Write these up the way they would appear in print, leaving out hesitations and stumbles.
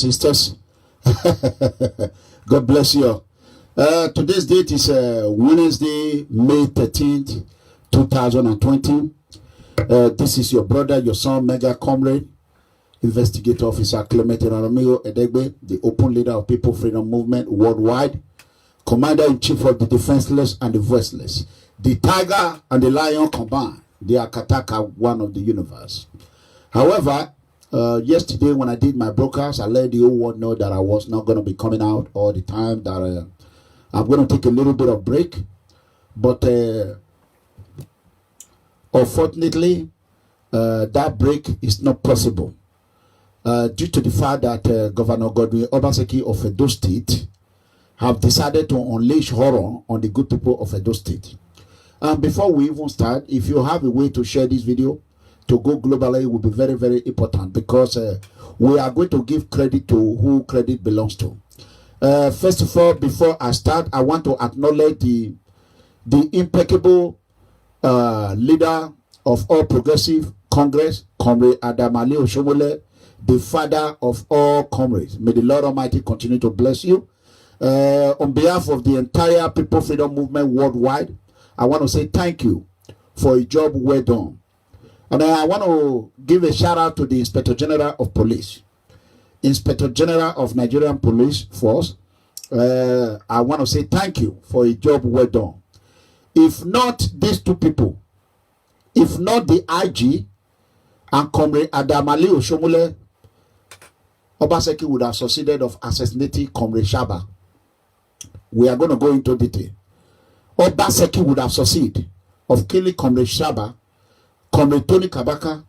sisters. God bless you. Today's date is Wednesday, May 13th, 2020. This is your brother, your son, mega comrade, investigator officer Clement Romeo Edegbe, the open leader of People Freedom Movement worldwide, commander-in-chief of the defenseless and the voiceless, the tiger and the lion combined. They are Kataka, one of the universe. However, yesterday when I did my broadcast, I let the whole world know that I was not going to be coming out all the time, that I'm going to take a little bit of break. But unfortunately, that break is not possible due to the fact that Governor Godwin Obaseki of Edo State have decided to unleash horror on the good people of Edo State. And before we even start, if you have a way to share this video to go globally, it will be very, very important, because we are going to give credit to who credit belongs to. First of all, before I start, I want to acknowledge the impeccable leader of All Progressive Congress, Comrade Adamali Oshomole, the father of all comrades. May the Lord Almighty continue to bless you. On behalf of the entire People Freedom Movement worldwide, I want to say thank you for a job well done. And I want to give a shout out to the Inspector General of Police, Inspector General of Nigerian Police Force. I want to say thank you for a job well done. If not these two people, if not the IG and Comrade Adamali Oshomole, Obaseki would have succeeded of assassinating Comrade Shaba. We are going to go into detail. Obaseki would have succeeded of killing Comrade Shaba, Comrade Tony Kabaka,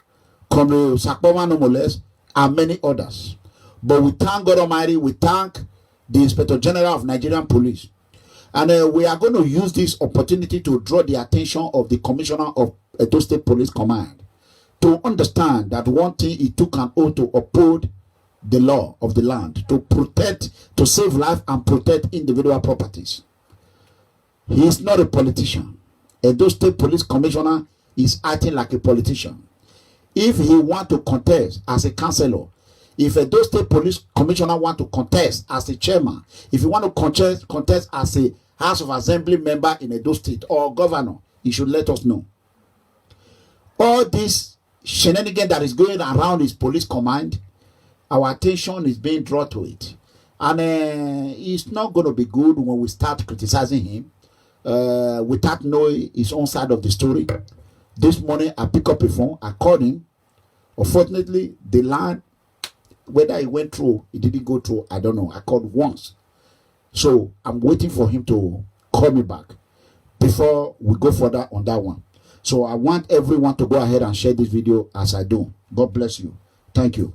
Comrade Sakpoma Nomoles, and many others. But we thank God Almighty, we thank the Inspector General of Nigerian Police. And we are going to use this opportunity to draw the attention of the Commissioner of Edo State Police Command to understand that one thing, he took an oath to uphold the law of the land, to protect, to save life and protect individual properties. He is not a politician. Edo State Police Commissioner is acting like a politician. If he want to contest as a councillor, if Edo State Police Commissioner want to contest as a chairman, if you want to contest as a House of Assembly member in Edo State or governor, he should let us know. All this shenanigan that is going around his police command, our attention is being drawn to it. And it's not going to be good when we start criticizing him without knowing his own side of the story. This morning, I pick up a phone, I called him. Unfortunately, the line, whether he went through, it didn't go through, I don't know. I called once. So I'm waiting for him to call me back before we go further on that one. So I want everyone to go ahead and share this video as I do. God bless you. Thank you.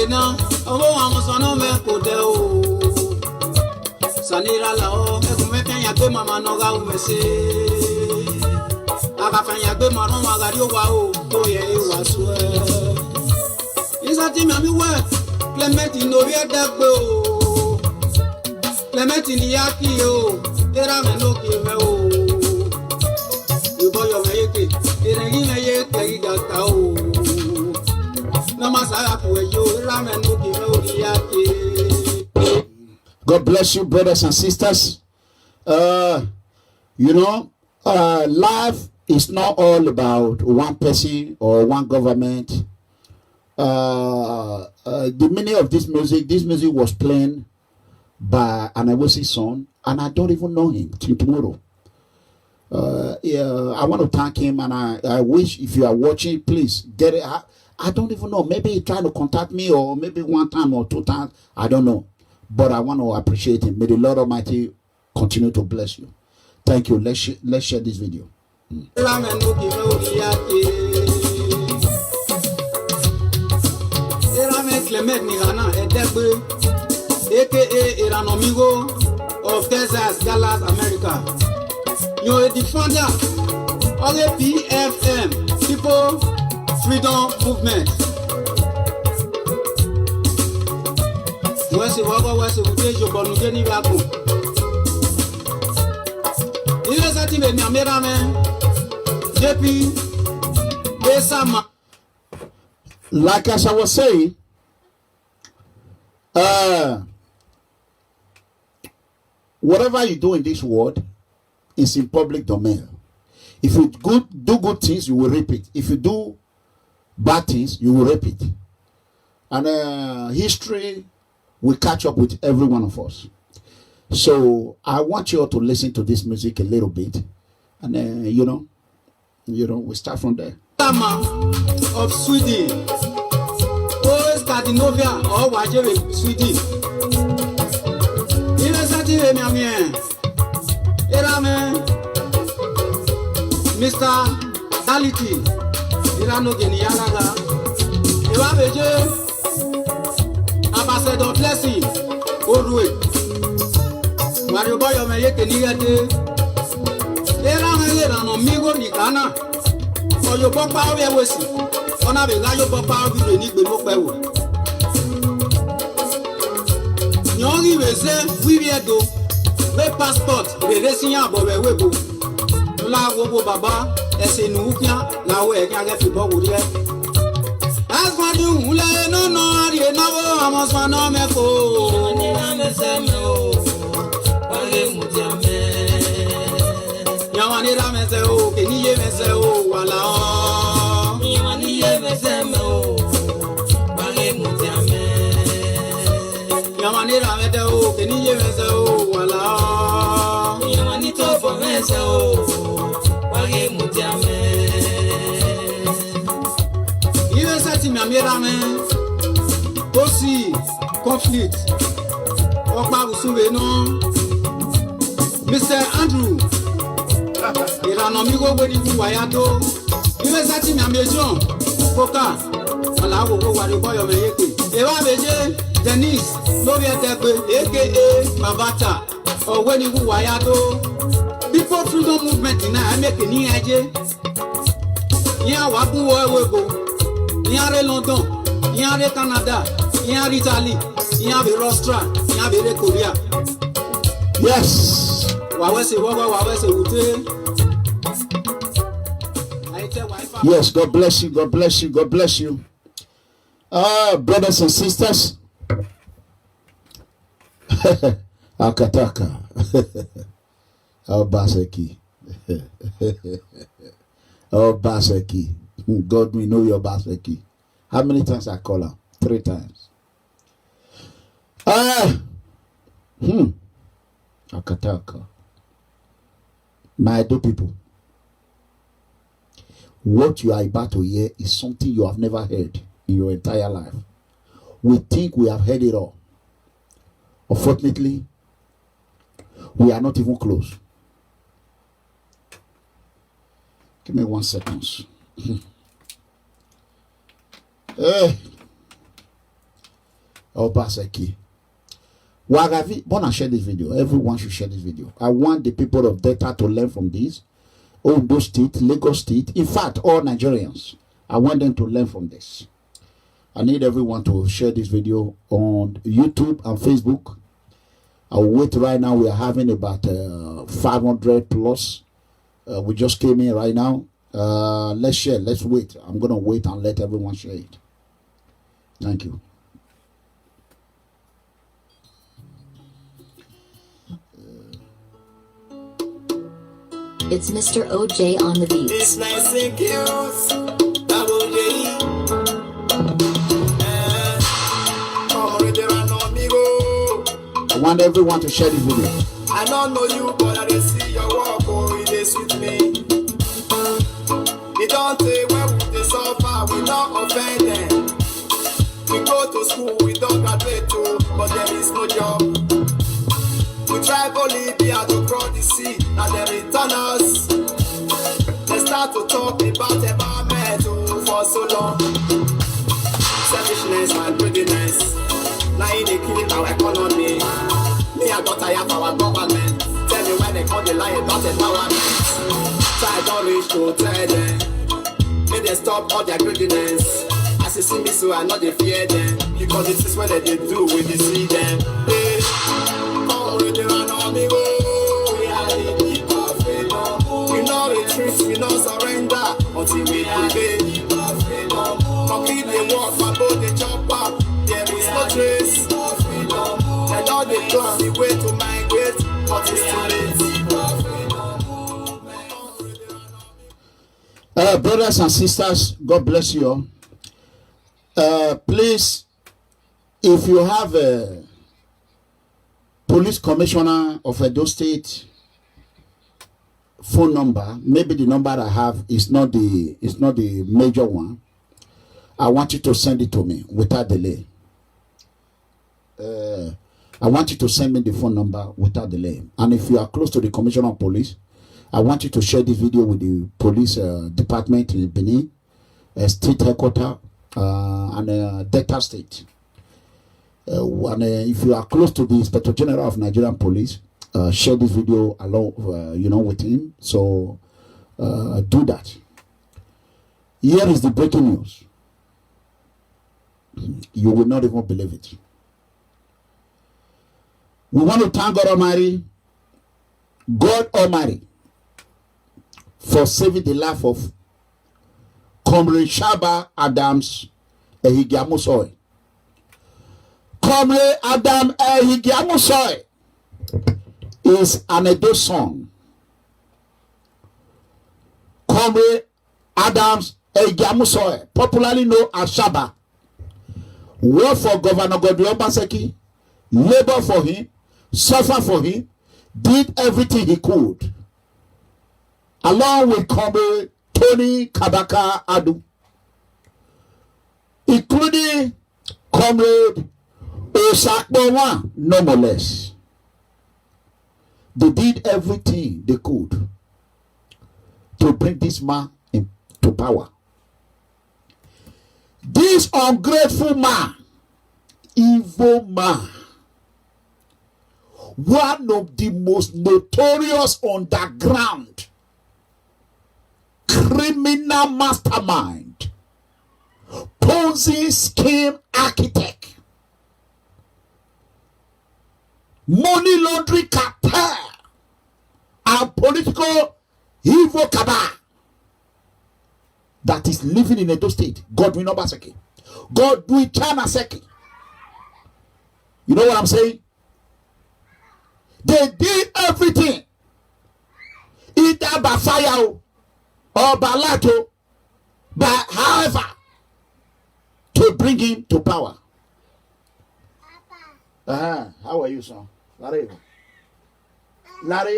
na owo amosono me kode o sanira la o e kuma kan ya gbe mama no ga o mese aga kan ya gbe maron wa ga ri o wa o to ye e wa so e isati mi ami we Clement no ri edagbe o Clement ni yaki o era me no ki me o yo me yeke ere gi me ye te ga ta o na masaya ku yo era me no ki me o ri yaki. God bless you, brothers and sisters. You know, life is not all about one person or one government. The meaning of this music was playing by an Anawosi son, and I don't even know him till tomorrow. I want to thank him, and I wish if you are watching, please get it. I don't even know. Maybe he tried to contact me, or maybe one time or two times. I don't know. But I want to appreciate him. May the Lord Almighty continue to bless you. Thank you. Let's share this video. Clement Nigana Edegbe, aka Iranomigo of Texas, Dallas, America. You're a defender of the PFM, People Freedom Movement. West Wude Jobonu Geni Baku. Il est sorti de Niamérame depuis Besama. Like as I was saying, whatever you do in this world is in public domain. If you do good things, you will reap it. If you do bad things, you will reap it. And history will catch up with every one of us. So I want you all to listen to this music a little bit, and you know, we start from there. Of Sweden, or Scandinavia, or Wajere, Sweden. Il est sorti de Miami. Mr. Daliti, il a no Genialaga. Il va veiller. Ambassador Blessing, Orue. Mario Boyo me yeke ni gade. Era no migo ni kana. Oyo popa o ye wesi. Ona be la yo popa o bi ni gbe mo pe wo. Nyori weze wibiedo. Be passport be resinya abo be webo. La wo baba ese nu kian la wo e kian ge fi bo wo ri e. Asmadu ule no ari na wo amosana meko ni na meseme o wale mutiame yawani ra mese o keni ye mese o wala o yawani ye meseme o wale mutiame yawani ra mese o keni ye mese o wala o yawani to fo mese o wale mutiame. Aussi conflict Okpa Usuwe no Mr. Andrew Iranomigo wedi kuwayado Iwe sati mi amejon Foka Alawo ko wari boyo me yeke Ewa beje Denise Lori Edegbe aka Mabata Oweni kuwayado People Freedom Movement na ameke ni aje Nya wagun wo ewego Yare London, Yare Canada, Yare Italy, Yare Austria, Yare Korea. Yes. Yes, God bless you, God bless you, God bless you. Brothers and sisters. Akataka. Baseki. Baseki. God, we know your Baseki. How many times I call her? 3 times. Akataka. My dear people, what you are about to hear is something you have never heard in your entire life. We think we have heard it all. Unfortunately, we are not even close. Give me 1 second. Obaseki. Wagavi, wanna share this video. Everyone should share this video. I want the people of Delta to learn from this. Ondo State, Lagos State, in fact, all Nigerians. I want them to learn from this. I need everyone to share this video on YouTube and Facebook. I'll wait right now. We are having about 500 plus. We just came in right now. Let's share. Let's wait. I'm going to wait and let everyone share it. Thank you. It's Mr. OJ on the beat. It's nice and cute. Double J. I want everyone to share this video. I don't know you, but I can see your walk. Oh, it is with me. It don't say where we they suffer. We not offend them. We go to school, we don't graduate too, but there is no job. We try for Libya to cross the sea, and they return us. They start to talk about environment for so long. Selfishness and greediness, now they kill our economy. Me, I got tired of our government. Tell me why they call the lie about empowerment. So I don't reach to tell them. May they stop all their greediness. As you see me, so I know they fear them. Because it is what they do when they see them. Hey. We are the people of freedom. We no retreat, we no surrender until we prevail. Complete the work, my body chop up. There is no trace. And all the plan the way to migrate, but it's too late. Brothers and sisters, God bless you all. Please, if you have a police commissioner of Edo State phone number, maybe the number I have is not the major one. I want you to send it to me without delay. I want you to send me the phone number without delay. And if you are close to the commissioner of police, I want you to share this video with the police department in Benin, state headquarters, and Delta State. And if you are close to the Inspector General of Nigerian Police, share this video along, with him. So do that. Here is the breaking news. You will not even believe it. We want to thank God Almighty, for saving the life of Comrade Shaba Adams Ehigiamusoy. Comrade Adam Ehigiamusoy is an Edo son. Comrade Adams Ehigiamusoy, popularly known as Shaba, worked for Governor Godwin Obaseki, labored for him, suffered for him, did everything he could, along with Comrade Tony Kabaka Adu, including Comrade Osakbowa, no more less. They did everything they could to bring this man into power. This ungrateful man, evil man, one of the most notorious underground criminal mastermind, Ponzi scheme architect, money laundering cartel, and political evil cabal that is living in Edo State, Godwin Obaseki, Godwin Chanaseki. You know what I'm saying? They did everything, either by fire or by lato, but however, to bring him to power. How are you, son? Larry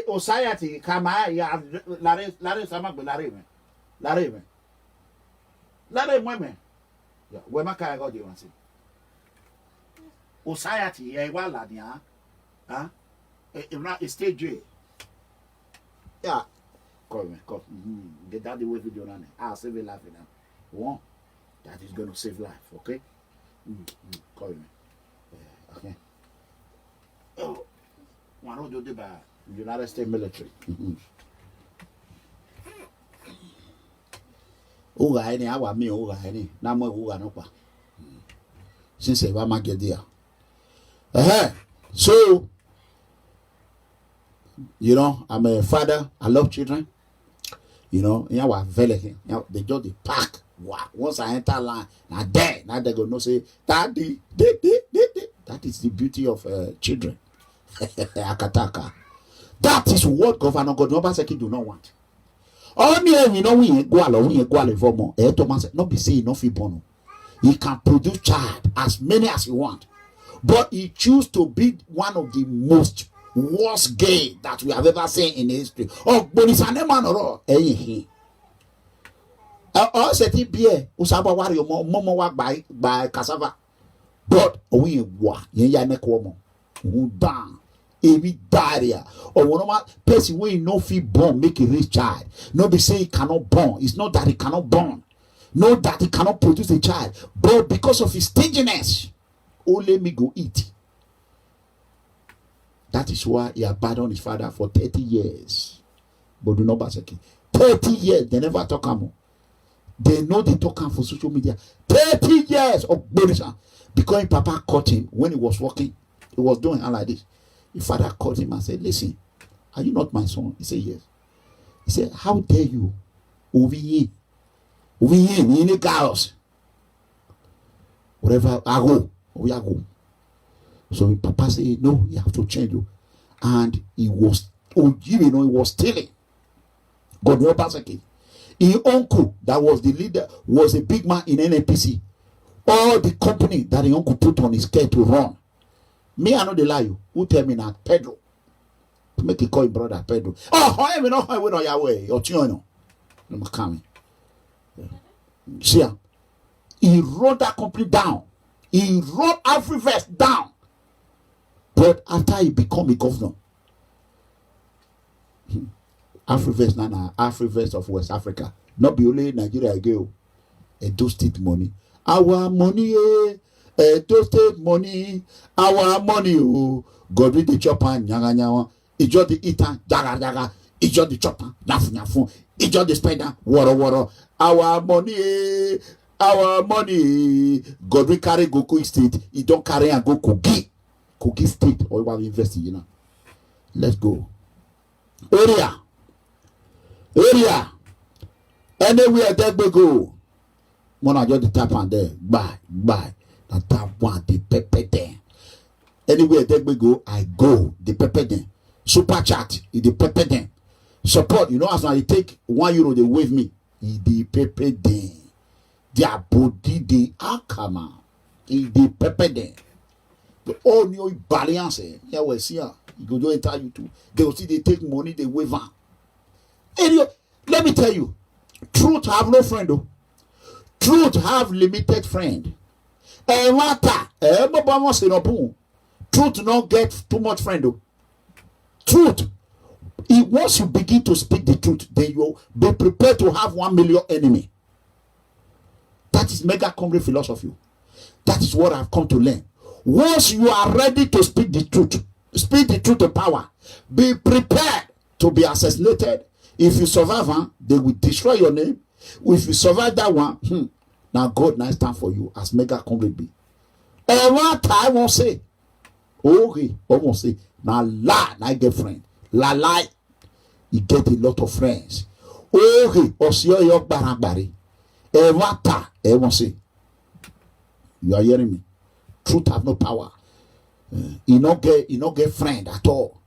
Osayati, Kama, Larry Samak, Larry, women. Where my car got you and say Osayati, Ladia, it's stage J. Yeah, call me. Get that the way video on it. I'll save a life in them. One that is going to save life, okay? Call me. Oh, one who do the United States military. Uga any awa me uga any na mo uga no pa. Since I ma get there. So you know, I'm a father, I love children. You know, yeah, we very here. They just the park. Wow. Once I enter line, now they go no say daddy. That is the beauty of children. Akataka. That is what Governor Godwin Obaseki do not want. Only you know we ain't go along for more. Thomas not be saying no bono. He can produce child as many as he want, but he choose to be one of the most worst gay that we have ever seen in history. Oh, but it's an eman he. Oh, said he be usaba wario momo wa by cassava. But we wa ya nekwomo. Down. Every barrier or one of my person we no feel born make a rich child. No be say he cannot born. It's not that he cannot born. Not that he cannot produce a child. But because of his stinginess, oh let me go eat. That is why he abandoned his father for 30 years. But do not basically 30 years. They never talk him. They know they talk him for social media. 30 years of Borisha. Because Papa caught him when he was walking. He was doing like this. His father called him and said, listen, are you not my son? He said, yes. He said, how dare you? Over here in the chaos. Whatever I go, we are go. So Papa said, no, you have to change you. And he was, he was stealing. God no Obaseki. His uncle, that was the leader, was a big man in NNPC. All the company that his uncle put on his care to run. Me, I know the lie you. Who tell me that? Pedro. Make it call him brother Pedro. Oh, I am not going on your way. Or Chino. No, coming. See, he wrote that company down. He wrote Afriverse down. But after he become a governor, Afriverse, Afriverse of West Africa. Not be only Nigeria again. Edo State money. Our money, Edo State money. Our money, oh. God with the chopper, nyanga nyanga. Ijo the eater, jaga jaga. Ijo the chopper, nyafu nyafu. Ijo the spider, woro woro. Our money, our money. God will carry go Kogi State. He don't carry and go Kogi State. Or you want to invest, you know. Let's go. Area. Anywhere that we go. When I just tap on there, bye. That tap one, the pepper there. Anywhere that we go, I go. The pepper there. Super chat, the pepper there. Support, you know, as I take €1, they wave me. The pepper there. Their body, the akama. The pepper there. The all new balance. Yeah, we see her. You go to enter you too. They will see they take money, they wave her. Anyway, let me tell you, truth have no friend though. Truth have limited friend. Truth not get too much friend though. Truth, once you begin to speak the truth, then you be prepared to have 1 million enemy. That is mega comrade philosophy. That is what I've come to learn. Once you are ready to speak the truth to power, be prepared to be assassinated. If you survive, they will destroy your name. If you survive that one, now God nice time for you as mega comrade be. And one time won't say, okay, won't say, now lie, now get friend. Lie, you get a lot of friends. Okay, or see your barabari. And one time, won't say, you are hearing me? Truth have no power. You not get friend at all.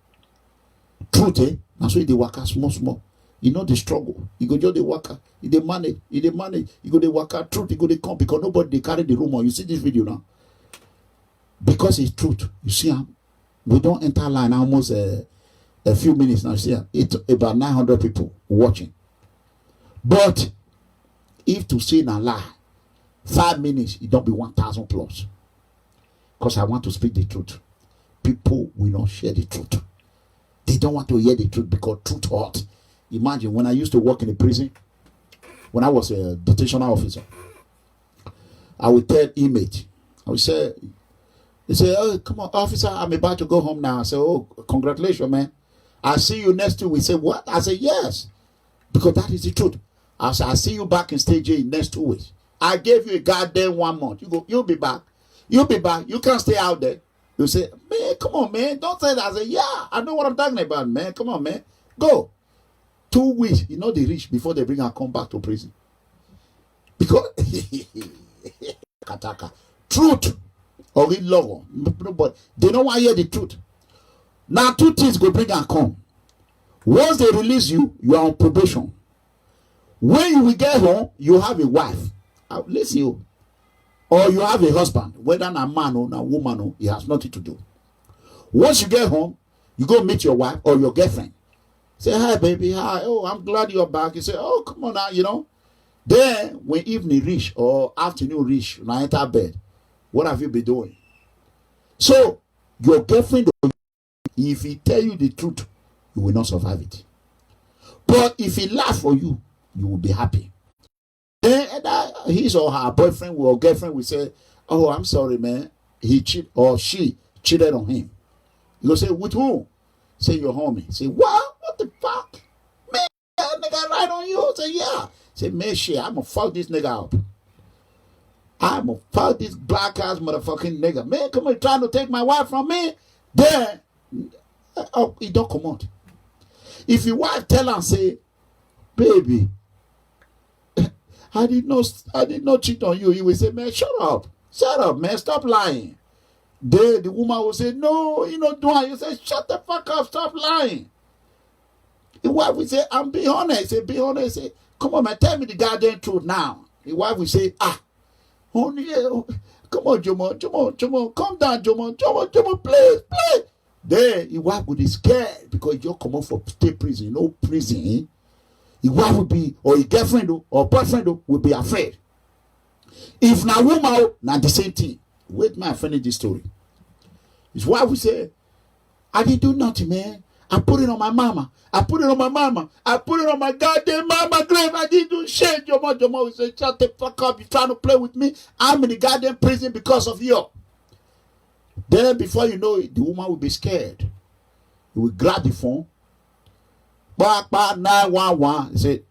Truth, now so they work small. You know the struggle. You go just the worker. You dey manage. You go the worker. Truth. You go the come because nobody they carry the rumor. You see this video now. Because it's truth. You see, we don't enter line almost a few minutes now. You see, it's about 900 people watching. But if to say a lie, 5 minutes it don't be 1,000 plus. Because I want to speak the truth. People will not share the truth. They don't want to hear the truth because truth hurts. Imagine when I used to work in a prison, when I was a detention officer, I would tell inmates, I would say, He say, oh, come on, officer, I'm about to go home now. I say, oh, congratulations, man. I'll see you next 2 weeks. Say, what? I say, yes. Because that is the truth. I say, I'll see you back in stage A in next 2 weeks. I gave you a goddamn 1 month. You'll be back. You'll be back. You can't stay out there. You say, man, come on, man. Don't say that. I say, yeah, I know what I'm talking about, man. Come on, man. Go. 2 weeks. You know they reach before they bring her come back to prison. Because Kataka. Truth. Or read law. But they don't want to hear the truth. Now 2 things go bring her come. Once they release you, you are on probation. When you will get home, you have a wife. Listen, you. Or you have a husband, whether a man or a woman, it has nothing to do. Once you get home, you go meet your wife or your girlfriend. Say, hi, baby, hi. Oh, I'm glad you're back. You say, oh, come on now, you know. Then, when evening reach or afternoon reach, when I enter bed, what have you been doing? So, your girlfriend, if he tell you the truth, you will not survive it. But if he laugh for you, you will be happy. Then his or her boyfriend or girlfriend will say, oh, I'm sorry, man. He cheated or she cheated on him. You go say, with who? Say, your homie. Say, what? What the fuck? Man, that nigga right on you? Say, yeah. Say, man, shit, I'm gonna fuck this nigga up. I'm gonna fuck this black ass motherfucking nigga. Man, come on, trying to take my wife from me? Then, it don't come out. If your wife tell her and say, baby, I did not cheat on you. You will say, man, shut up, man, stop lying. Then the woman will say, no, you know, doing. You say, shut the fuck up, stop lying. The wife will say, I'm being honest. Say, be honest. Say, come on, man, tell me the goddamn truth now. The wife will say, honey, come on, Jomo, calm down, Jomo, please. Then the wife will be scared because you come out for state prison, prison. The wife will be, or your girlfriend or boyfriend will be afraid. If na woman, na the same thing. Wait, man, finish this story. His wife will say, I didn't do nothing, man. I put it on my mama. I put it on my goddamn mama grave. I didn't do shit. Jomo will say, shut the fuck up. You trying to play with me? I'm in the goddamn prison because of you. Then before you know it, the woman will be scared. He will grab the phone. 911. He said,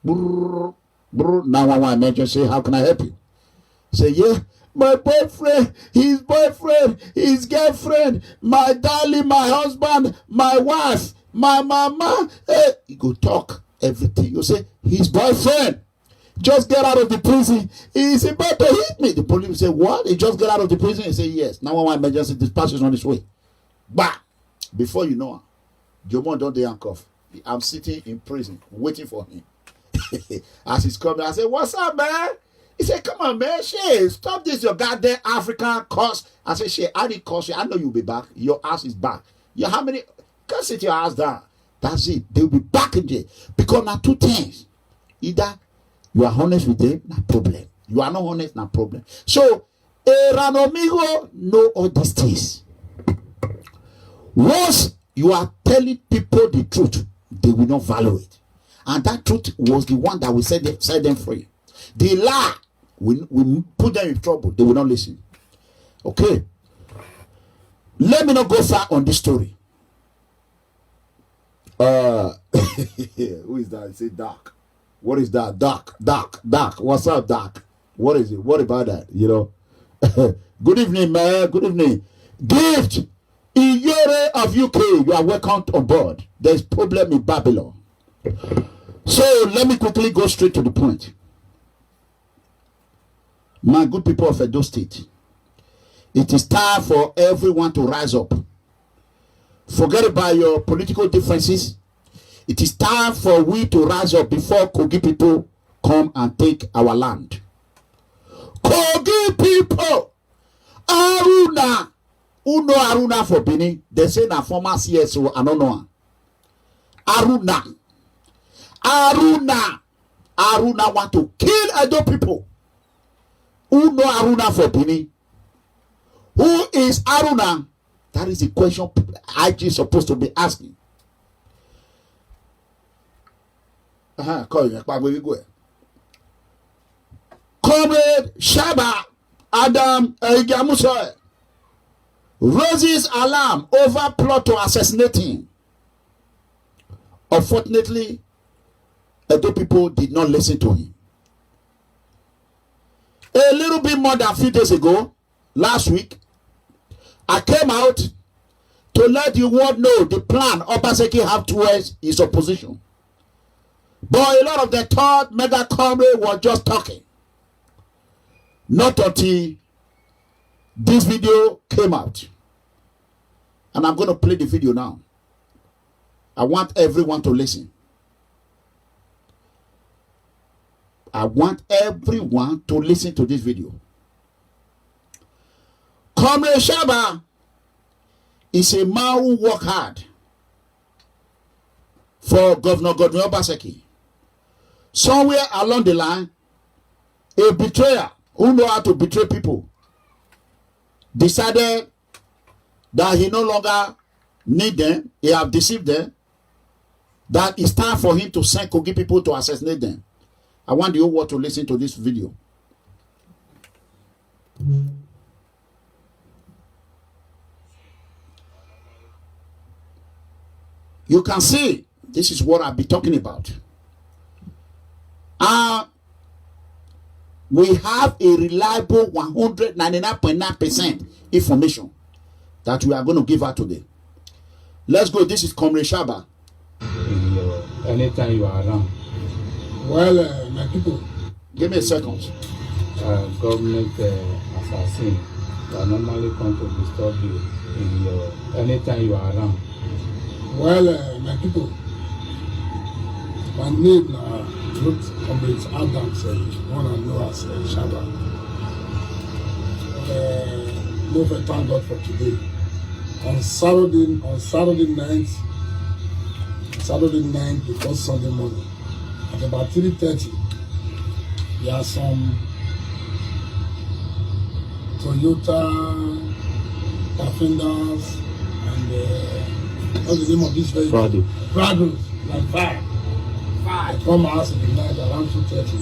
911 emergency. How can I help you? Say, yeah, my boyfriend, his girlfriend, my darling, my husband, my wife, my mama. Hey, you go talk everything. You say, his boyfriend just get out of the prison. He's about to hit me. The police say, what? He just got out of the prison? He say, yes. 911 emergency dispatch is on his way. Bah! Before you know, Jomo don't handcuff. I'm sitting in prison waiting for him. As he's coming, I say, what's up, man? He said, come on, man. Shit, stop this, your goddamn African curse. I said, shit, I didn't curse you. I know you'll be back. Your ass is back. How many? Can't sit your ass down. That's it. They'll be back in jail. Because now 2 things. Either you are honest with them, no problem. You are not honest, no problem. So, Ranomigo know all these things. Once you are telling people the truth, they will not value it. And that truth was the one that will set them free. The lie will put them in trouble. They will not listen. Okay. Let me not go far on this story. Who is that? Say Dark. What is that? Dark. What's up, Dark? What is it? What about that? You know. Good evening, man. Good evening. Gift. Iyore of UK, you are welcome on board. There's problem in Babylon. So let me quickly go straight to the point. My good people of Edo State, it is time for everyone to rise up. Forget about your political differences. It is time for we to rise up before Kogi people come and take our land. Kogi people, Aruna. Who know Aruna for Benin? They say na former CSO, I don't know. Aruna want to kill Edo people. Who know Aruna for Benin? Who is Aruna? That is the question IG is supposed to be asking. Comrade Shaba Adam Egamusa. raises alarm over plot to assassinate him. Unfortunately, Edo people did not listen to him. A little bit more than a few days ago, last week, I came out to let the world know the plan Obaseki have towards his opposition. But a lot of the thought Mega Comrade was just talking. Not until this video came out. And I'm going to play the video now. I want everyone to listen. I want everyone to listen to this video. Comrade Shaba is a man who worked hard for Governor Godwin Obaseki. Somewhere along the line, a betrayer who know how to betray people decided that he no longer need them, he have deceived them, that it's time for him to send Kogi people to assassinate them. I want the whole world to listen to this video. You can see this is what I'll be talking about. We have a reliable 199.9% information that we are going to give out today. Let's go. This is Comrade Shaba. Anytime you are around. Well, my people. Give me a second. Government assassin that normally come to disturb you in your anytime you are around. Well, my people. My name looks Comrade Adams, one I know as Shaba. Thank God for today. On Saturday night before Sunday morning, at about 3:30, there are some Toyota Defenders and what's the name of this vehicle? Prados, like five. They come out in the night around 2:30.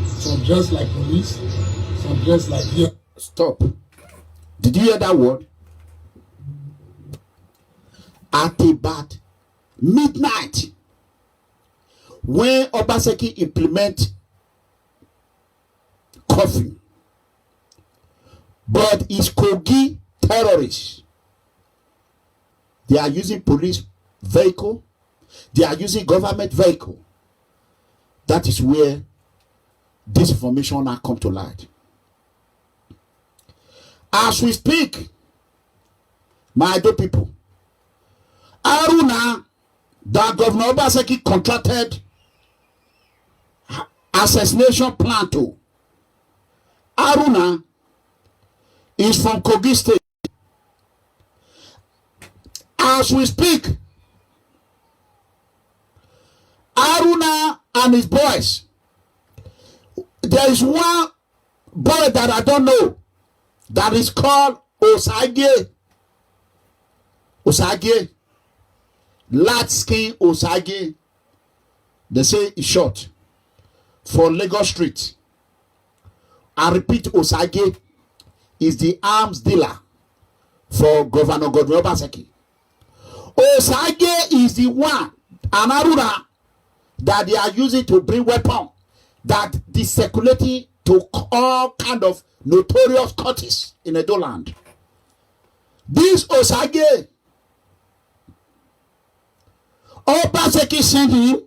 Some dressed like police, some dressed like here. Stop. Did you hear that word? At about midnight, when Obaseki implement curfew, but it's Kogi terrorists. They are using police vehicle. They are using government vehicle. That is where this information now come to light. As we speak, my dear people, Aruna, that Governor Obaseki contracted assassination plan to. Aruna is from Kogi State. As we speak, Aruna and his boys, there is one boy that I don't know that is called Osage. Osage. Large skin Osage. They say it's short. For Lagos Street. I repeat, Osage is the arms dealer for Governor Godwin Obaseki. Osage is the one, and Aruna, that they are using to bring weapons that is circulating to all kind of notorious cultists in Edo land. This Osage, Obaseki sent him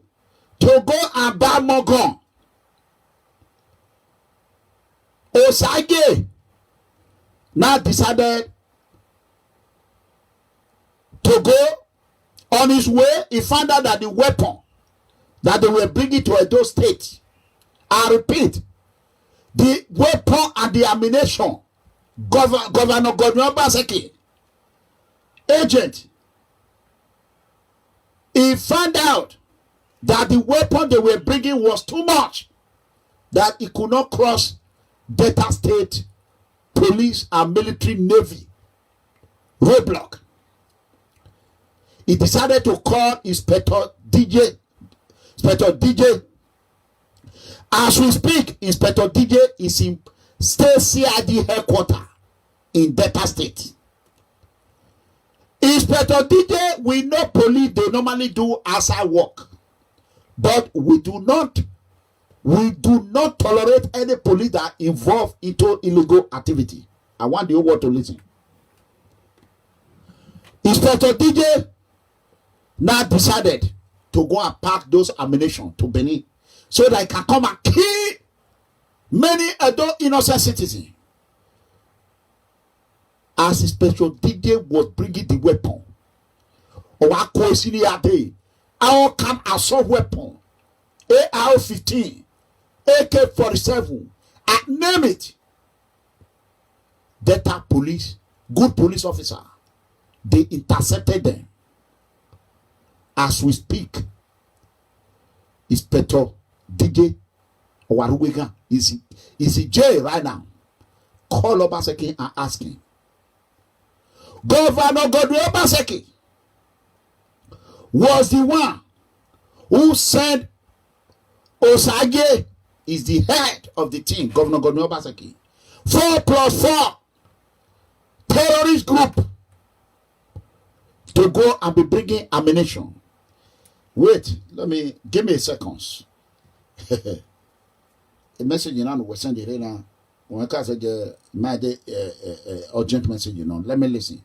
to go and buy more gun. Osage now decided to go on his way. He found out that the weapon that they were bringing to Edo State, I repeat, the weapon and the ammunition, Governor Godwin Obaseki, agent, he found out that the weapon they were bringing was too much, that he could not cross Delta State Police and Military Navy roadblock. He decided to call Inspector DJ. As we speak, Inspector DJ is in State CID headquarters in Delta State. Inspector DJ, we know police, they normally do outside work. But we do not tolerate any police that involved into illegal activity. I want the whole world to listen. Inspector DJ now decided to go and pack those ammunition to Benin so that he can come and kill many adult innocent citizens. As Inspector DJ was bringing the weapon, our can assault weapon, AR-15, AK-47, name it. Delta police, good police officer, they intercepted them. As we speak, Inspector DJ Owaruwega is in jail right now. Call Obaseki and ask him. Governor Godwin Obaseki was the one who said Osage is the head of the team. Governor Godwin Obaseki, 4+4 terrorist group to go and be bringing ammunition. Wait, give me a second. A message you know we send it right now. When I say my urgent message, you know, let me listen.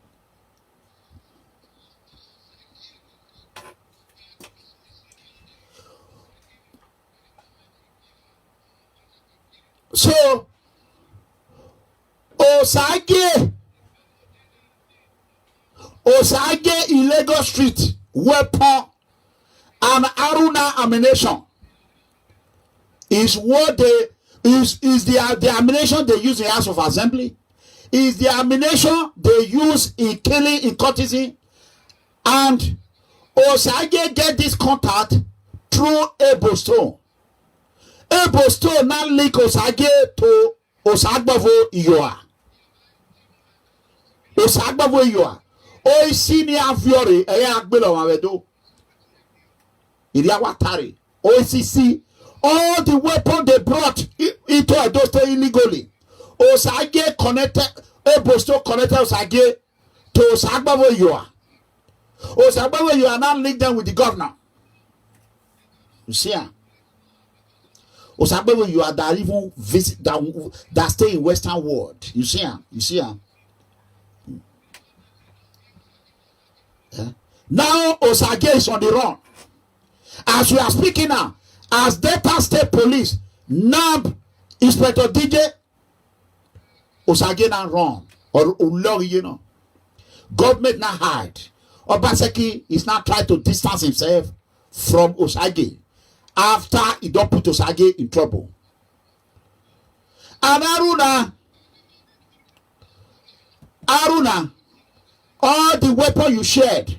So, Osage in Lagos Street, weapon and Aruna ammunition is what they is the ammunition they use in House of Assembly, is the ammunition they use in killing, in courtesy, and Osage get this contact through Ebo Stone. Ebo Stone now link Osage to Osagbavo Iyoa. Osagbavo Iyoa. O senior Fiore eya agbelo wawedo. Iria watari. OCC. All the weapons they brought into Edo State illegally. Osage connected, Ebo Stone connected Osage to Osagbavo Iyoa. Osagbavo Iyoa now link them with the governor. You see her? Osagbavo Iyoa that even visit that stay in Western world. You see her? You see her? Yeah. Now Osage is on the run. As we are speaking now, as Delta State Police nab Inspector DJ, Osage now run or you know. Government now hide. Obaseki is now trying to distance himself from Osage after he don't put Osage in trouble. And Aruna, all the weapon you shared,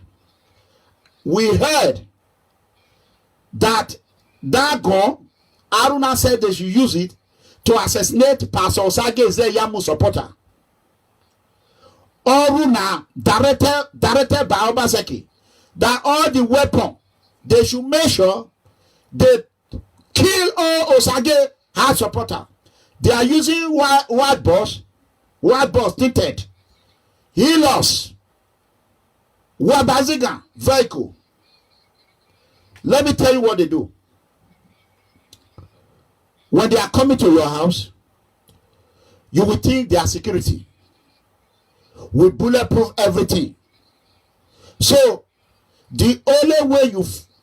we heard that gun, Aruna said they should use it to assassinate Pastor Osage Yamu supporter. Aruna directed by Obaseki that all the weapon they should make sure they kill all Osage hard supporter. They are using white boss tinted, healers, Wabaziga vehicle. Let me tell you what they do. When they are coming to your house, you will think they are security. We bulletproof everything. So the only way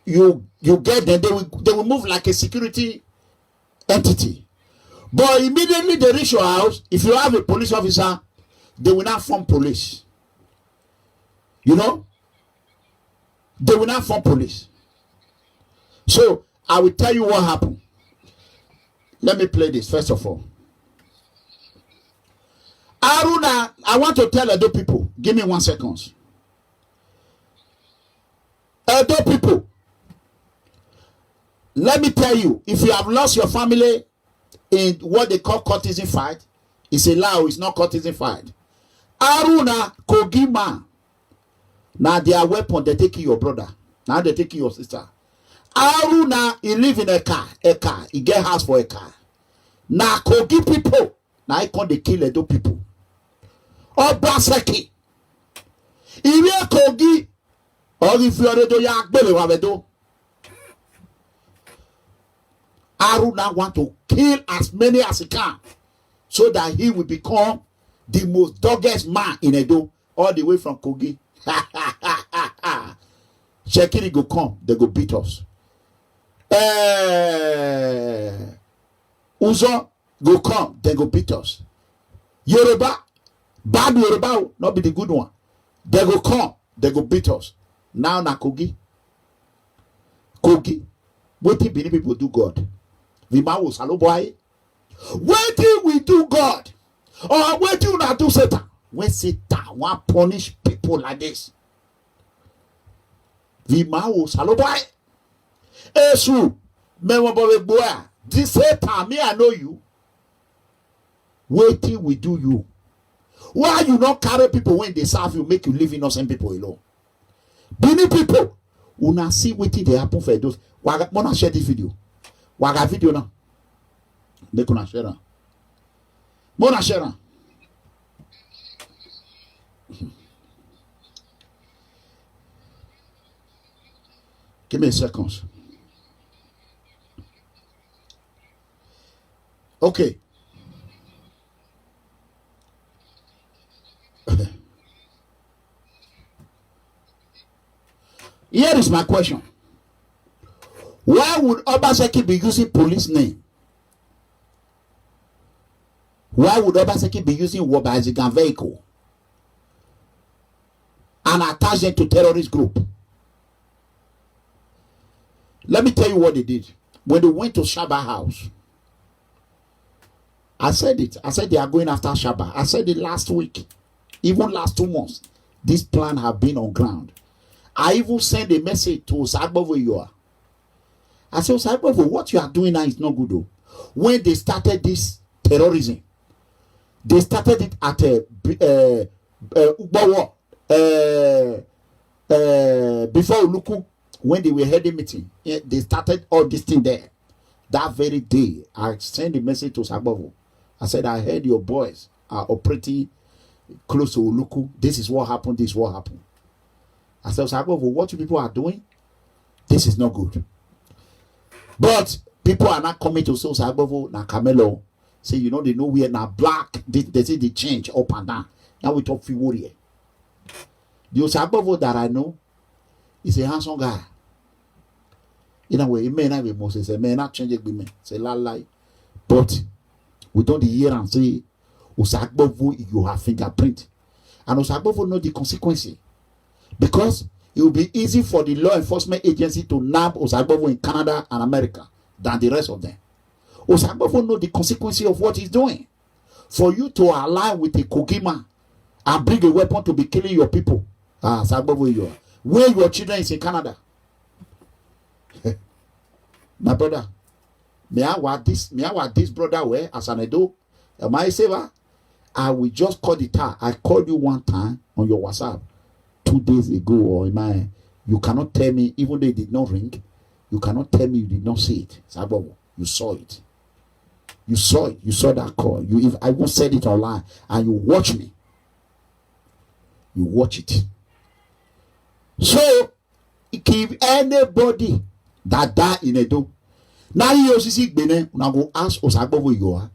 you get them, they will move like a security entity. But immediately they reach your house, if you have a police officer, they will not form police. You know? They will not form police. So I will tell you what happened. Let me play this first of all. Aruna, I want to tell Edo people. Give me 1 second. Edo people, let me tell you, if you have lost your family in what they call courtesan fight, it's a lie, it's not courtesan fight. Aruna, Kogima, now their weapon, they taking your brother. Now they taking your sister. Aruna, he live in a car, he get house for a car. Now Kogi people, now he can't they kill Edo people. Obaseki, If you Kogi, or if you are the Yak Belly Wabedo, Aruna want to kill as many as he can so that he will become the most dogged man in Edo, all the way from Kogi. Shekiri go come, they go beat us. Uzo go come, they go beat us. Yoruba, bad Yoruba, not be the good one. They go come, they go beat us. Now na Kogi. Kogi. What did many people do God? Vima was hello boy. What did we do God? Or what do you not do Satan? When Satan want punish people like this. Vima was hello boy. Esu, memorable boy. This Satan, me I know you. What did we do you? Why you not carry people when they serve you, make you leave innocent people alone? Many people will not see what they happen for those. Wanna share this video? Waga video now. They gonna share now. Mona share now. Give me a second. Okay. Here is my question. Why would Obaseki be using police name? Why would Obaseki be using Wabazigan vehicle and attach them to terrorist group? Let me tell you what they did. When they went to Shaba house, I said it. I said they are going after Shaba. I said it last week. Even last 2 months, this plan have been on ground. I even sent a message to Osagbovo Yoa. I said, Osagbovo, what you are doing now is not good though. When they started this terrorism, they started it at Ugbawo, before Uluku, when they were heading meeting. They started all this thing there. That very day, I sent a message to Osagbovo. I said, I heard your boys are operating close to Uluku. This is what happened. This is what happened. I said, Osagbovo, what you people are doing, this is not good. But people are not coming to say Osagbovo na Camelo. Say, you know, they know we are now black. They say they change up and down. Now we talk warrior. The Osagbovo that I know is a handsome guy. In a way, it may not be Moses, it may not change agreement. Say lie. But we don't hear and say, Osagbovo, you have fingerprint. And Osagbovo know the consequences. Because it will be easy for the law enforcement agency to nab Osagbovo in Canada and America than the rest of them. Osagbovo know the consequences of what he's doing. For you to align with a Kogima and bring a weapon to be killing your people. Osagbovo, you are. Where your children is in Canada. My brother, may I want this brother where as an Edo, am I saver? I will just call the tar. I called you one time on your WhatsApp 2 days ago, or you cannot tell me, even though it did not ring, you cannot tell me you did not see it. Sabobo, you saw it. You saw it. You saw that call. I won't said it online, and you watch me. You watch it. So, if anybody that die in Edo, now you see Bene, una go ask Osagbovo Yoa,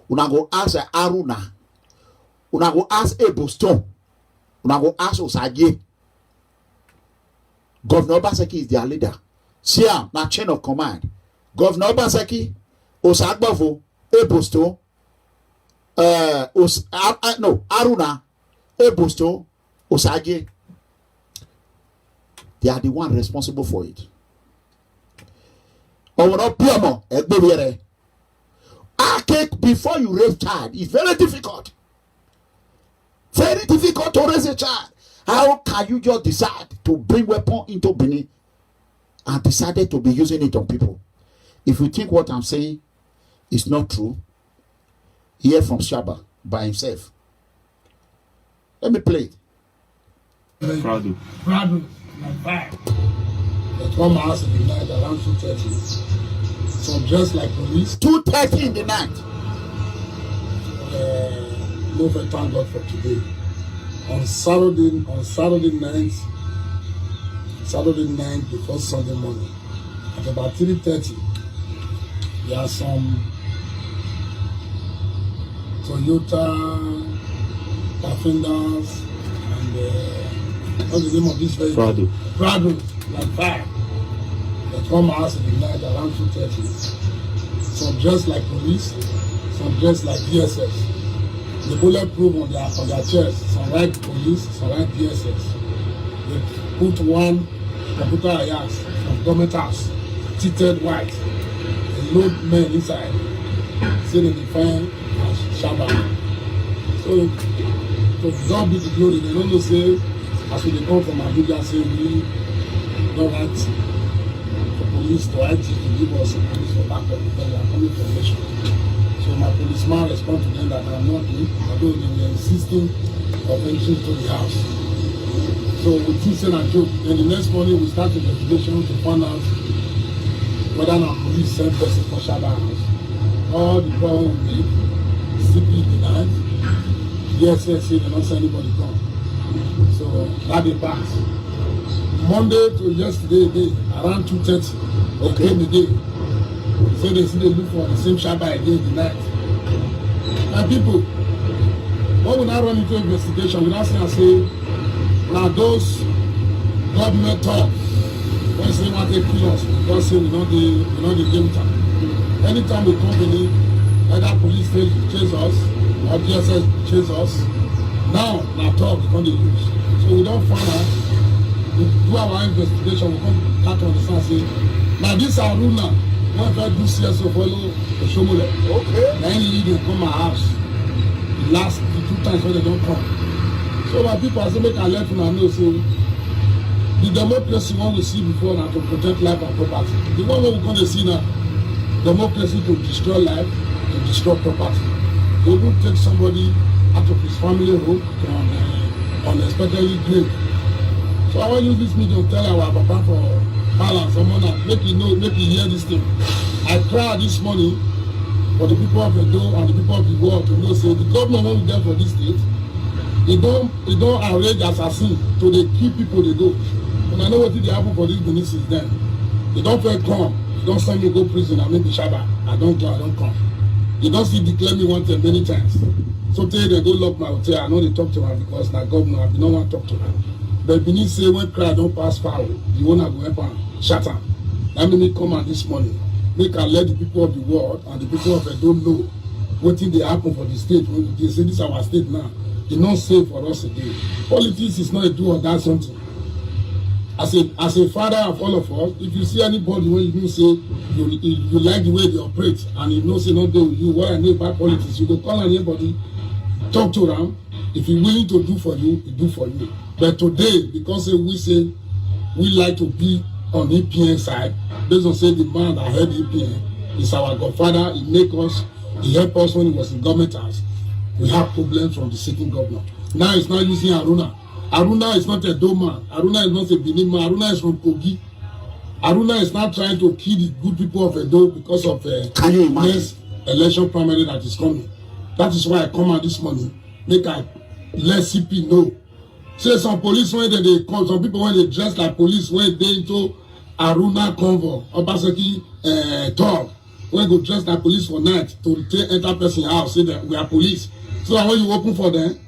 una go ask Aruna, una go ask Eboston, una go ask Osage. Governor Obaseki is their leader. See him, na chain of command. Governor Obaseki, Osagbovo, Eboston, Aruna, Eboston, Osage. They are the one responsible for it. Before you raise child, it's very difficult. Very difficult to raise a child. How can you just decide to bring weapon into Benin and decided to be using it on people? If you think what I'm saying is not true, hear from Shaba by himself. Let me play it. Prado, like fire. They come out in the night around 2:30. So dressed like police. 2:30 in the night. No, thank God for today. on Saturday night before Sunday morning, at about 3:30, there are some Toyota Defenders and what's the name of this vehicle? Prado, like 5. They come out in the night around 2:30. Some dressed like police, some dressed like DSS. The bulletproof on their chest. Some write police, some write DSS. They put one computer Ajax from government house, tinted white. They load men inside. Say they define as Shabba. So God be the glory. They don't know say as we come from Abuja, say we don't write for police to write to give us police for backup because we are coming from nation. So my policeman respond to them that I'm not doing, although they were insisting of entering to the house. So we keep saying a joke. Then the next morning we start the investigation to find out whether our police sent person for Shabba house. All the problem we made, CP denied, DSS said they don't send anybody come. So that day passed. Monday to yesterday, around 2:30, okay, came the day. So they see they look for the same Shabba again in the night. And people, when we now run into investigation, we now say, now those government talk, when they want to kill us, because say we know the game time. Anytime we company, either police chase us or DSS chase us, now talk we can't use. So we don't find out, we do our investigation, we come back to understand, say, now this are rule now. When I do CSO follow the Shomole, okay. Now any they come my house. The last 2 times when they don't come. So my people I say make I let them know say the democracy one we see before now to protect life and property. The one we're going to see now, democracy to destroy life, to destroy property. They will take somebody out of his family home to unexpectedly grave. So I want to use this medium to tell our papa for balance, someone make you know, make you hear this thing. I cry this morning for the people of Edo and the people of the world to know say the government won't be there for this state. They don't arrange assassin to they keep people they go. And I know what did happen for these ministers then. They don't feel come, they don't send me go prison, I make the Shabba. I don't come. They don't see declare me wanted many times. So today they go lock my hotel, I know they talk to her because now governor, I don't want to talk to her. But Benin say when cry don't pass foul, the owner go help and shut am. That made me come out this morning. Make I let the people of the world and the people of Edo know what thing they happen for the state. When they say this is our state now, they not safe for us again. Politics is not a do or die something. As a father of all of us, if you see anybody when you know say you like the way they operate and you know say not do with you, what I know about politics, you go call anybody, talk to them. If he's willing to do for you, he do for you. But today, because we say we like to be on APN side, based on say the man that head APN is our godfather, he make us, he help us when he was in government house. We have problems from the sitting governor. Now he's not using Aruna. Aruna is not a Doma. Aruna is not a Benin man. Aruna is from Kogi. Aruna is not trying to kill the good people of Edo because of next election primary that is coming. That is why I come out this morning. Make I let CP know. Say some police when they come, some people when they dress like police when they into Aruna convoy, Obaseki talk, when go dress like police for night to enter person house, say that we are police. So when you open for them,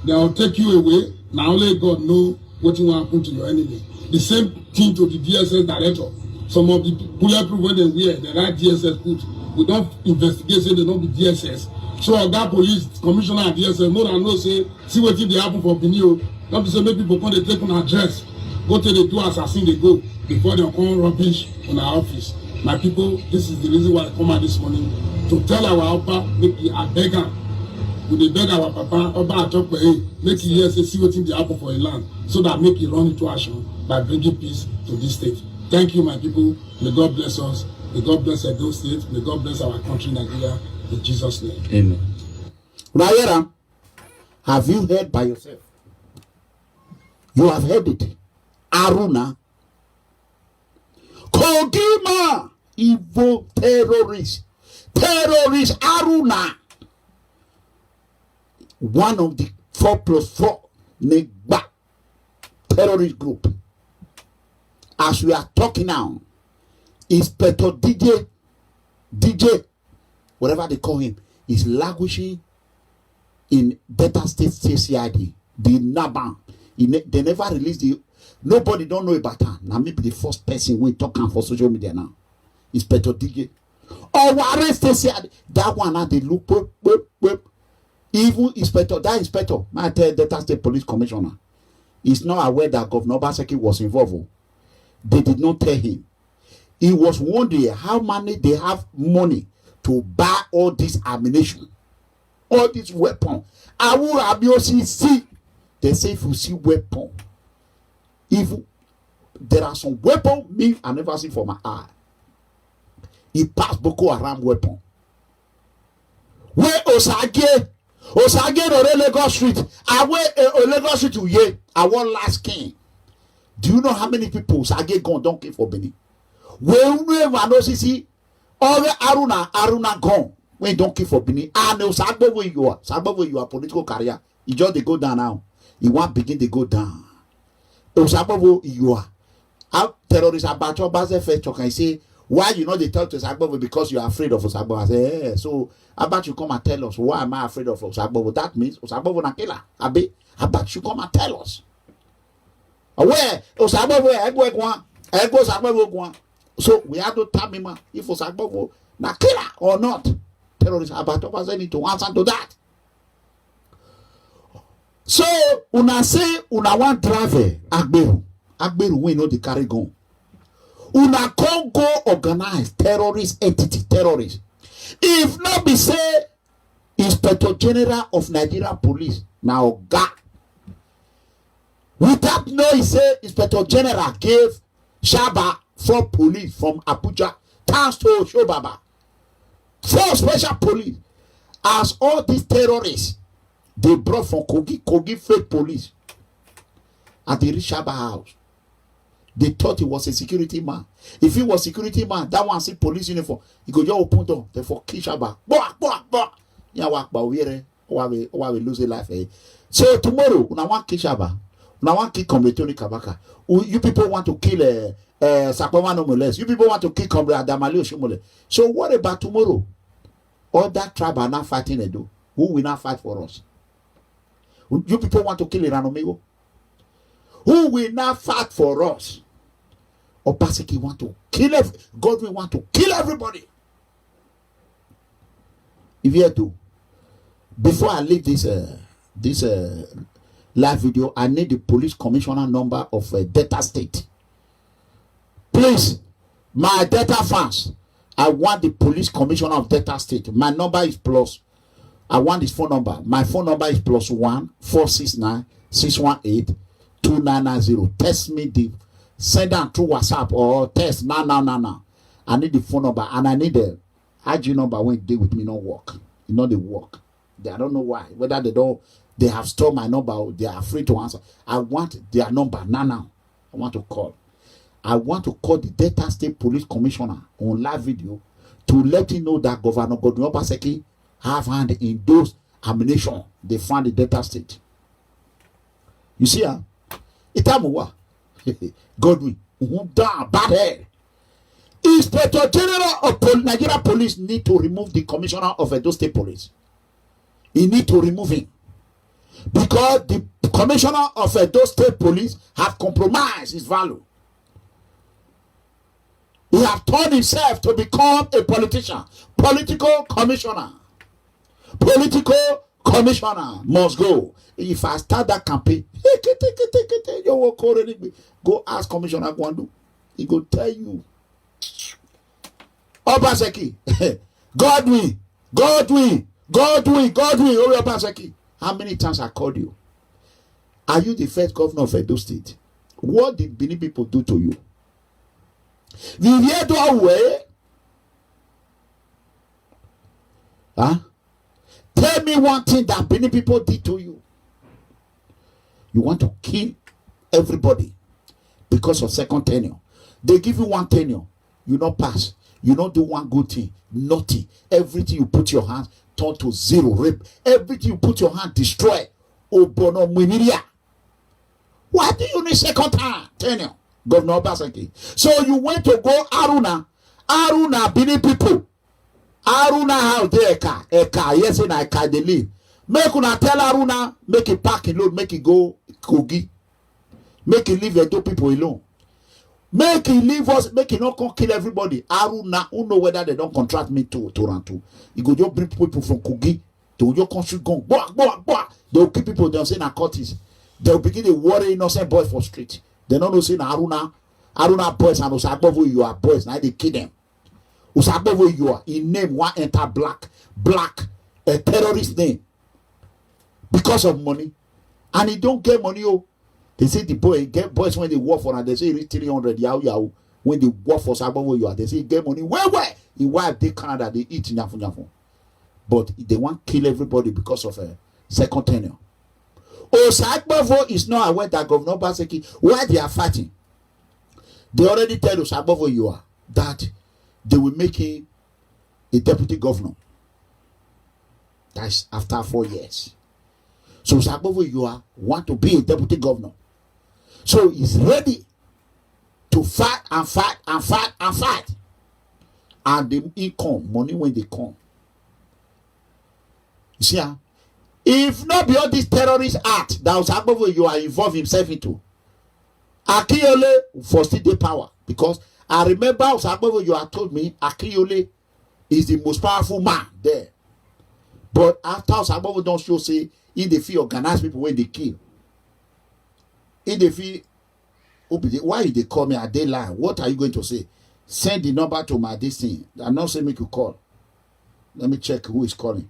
they will take you away. Now only God know what will happen to your enemy. The same thing to the DSS director. Some of the bulletproof when they wear, they write DSS put. We don't investigate, say they don't be DSS. So that police commissioner and DSS more than know say, see what they happen for Benio. Not to say make people come they take on address. Go to the 2 assassin they go before they come rubbish on our office. My people, this is the reason why I come out this morning to tell our Papa, make I beg him. We dey beg our Papa, Oba talk for him, make he hear say see what they happen for a land, so that make it run into action by bringing peace to this state. Thank you, my people. May God bless us. May God bless Edo State. May God bless our country, Nigeria. In Jesus' name. Amen. Rayera, have you heard by yourself? You have heard it. Aruna. Kogima. Evil terrorist. Terrorist Aruna. One of the 4+4 Negba terrorist group. As we are talking now, Inspector DJ, whatever they call him, is languishing in Delta State CID, the Naban. They never released the. Nobody don't know about her. Now maybe the first person we talking for social media now. Inspector DJ. Or arrest CID. That one now they look. Even that inspector, my Delta State Police Commissioner, is not aware that Governor Obaseki was involved. They did not tell him. He was wondering how many they have money to buy all this ammunition, all this weapon. I will obviously see. They say if you see weapon, if there are some weapon, me I never see for my eye. He passed Boko Haram weapon. Where Osage on Lagos Street. I went Lagos Street to Ye. I want last king. Do you know how many people Osage gone don't care for Benin? When we ever know see all the Aruna gone when don't care for Benin. And Osage where you are political career. You just they go down now. You want begin to go down. Osage where you are. How terrorists about your base first can say why you know they tell to Osagbo because you are afraid of Osagbo. I say, hey, so how about you come and tell us why am I afraid of Osagbo? That means Osagbo na killer. Abi, how about you come and tell us? Where Osagbo Osagbo. So we have to tell me if Osagbo na killer or not. Terrorists about us need to answer to that. So una say una want drive Agberu we know the carry gun. Una can't go organize terrorist entity, terrorist. If not be say Inspector General of Nigeria Police, now God. Without no, he say Inspector General gave Shaba 4 police from Abuja, thanks to Shobaba. 4 special police. As all these terrorists, they brought from Kogi fake police at the Shaba house. They thought he was a security man. If he was security man, that one see police uniform. He go just open door. Therefore, Kishaba. Yeah, we lose a life. So tomorrow, una want Kishaba. Una want kill Comrade Kabaka. You people want to kill Sakwawa no Moles. You people want to kill Comrade Adamali Oshimole. So what about tomorrow? All that tribe are not fighting Edo. Who will not fight for us? You people want to kill Iranomigo? Who will not fight for us? Obaseki want to kill God will want to kill everybody. If you do, before I leave this live video, I need the police commissioner number of Delta State. Please, my Delta fans, I want the police commissioner of Delta State. My number is plus. I want his phone number. My phone number is +1 469 618 2990. Text me send them through WhatsApp or text now. I need the phone number and I need the IG number when they with me not work. You know they work. I don't know why. Whether they have stored my number or they are afraid to answer. I want their number now. I want to call. I want to call the Delta State Police Commissioner on live video to let him know that Governor Godwin Obaseki have hand in those ammunition they found in Delta State. You see, Itamuwa, Godwin, down, bad head. Inspector General of Nigeria Police need to remove the Commissioner of Edo State Police. He need to remove him. Because the Commissioner of Edo State Police have compromised his value. He have turned himself to become a politician. Political commissioner. Political commissioner must go. If I start that campaign, go ask Commissioner Gwandu. He go tell you. Obaseki, Godwin, Obaseki. How many times I called you? Are you the first governor of Edo State? What did Benin people do to you? Huh? Tell me one thing that Benin people did to you. You want to kill everybody because of second tenure. They give you one tenure, you not pass. You don't do one good thing, nothing. Everything you put your hands turn to zero. Rape. Everything you put your hand destroy. Oh, bono mumiria. Why do you need second time tenure, Governor Obaseki? So you went to go Aruna Bini people. Aruna how they eka, yes, and I can they live. Make una tell Aruna, make it pack and load, make it go Kogi. Make it leave the two people alone. Make it leave us, make it not come kill everybody. Aruna, who know whether they don't contract me to Toronto. You go just bring people from Kogi to your country gun. They will keep people, they'll say narcotics. They'll begin to worry innocent boys for street. They don't know say Aruna boys and Osabovo you are boys. Now they kill them. Osabovo you are in name one enter black, a terrorist name. Because of money. And he don't get money. Oh. They say the boy get boys when they work for and they say reach 300 yahoo. When they work for Osabovo you are, they say get money. Where? In wife they Canada, they eat nyafu. But they want to kill everybody because of a second tenure. Osabovo is not aware that Governor Obaseki, why they are fighting. They already tell Osabovo you are that they will make him a deputy governor. That's after 4 years. So Osabovo you are want to be a deputy governor. So he's ready to fight. And the income, money when they come. You see, if not be all this terrorist act that Osabovo you are involved himself into, Akiyole for still the power. Because I remember Osabovo you are told me Akiyole is the most powerful man there. But after Osabovo don't show say in the field organize people when they kill. In the field, why they call me at dayline? What are you going to say? Send the number to my this thing. I'm not saying make you call. Let me check who is calling.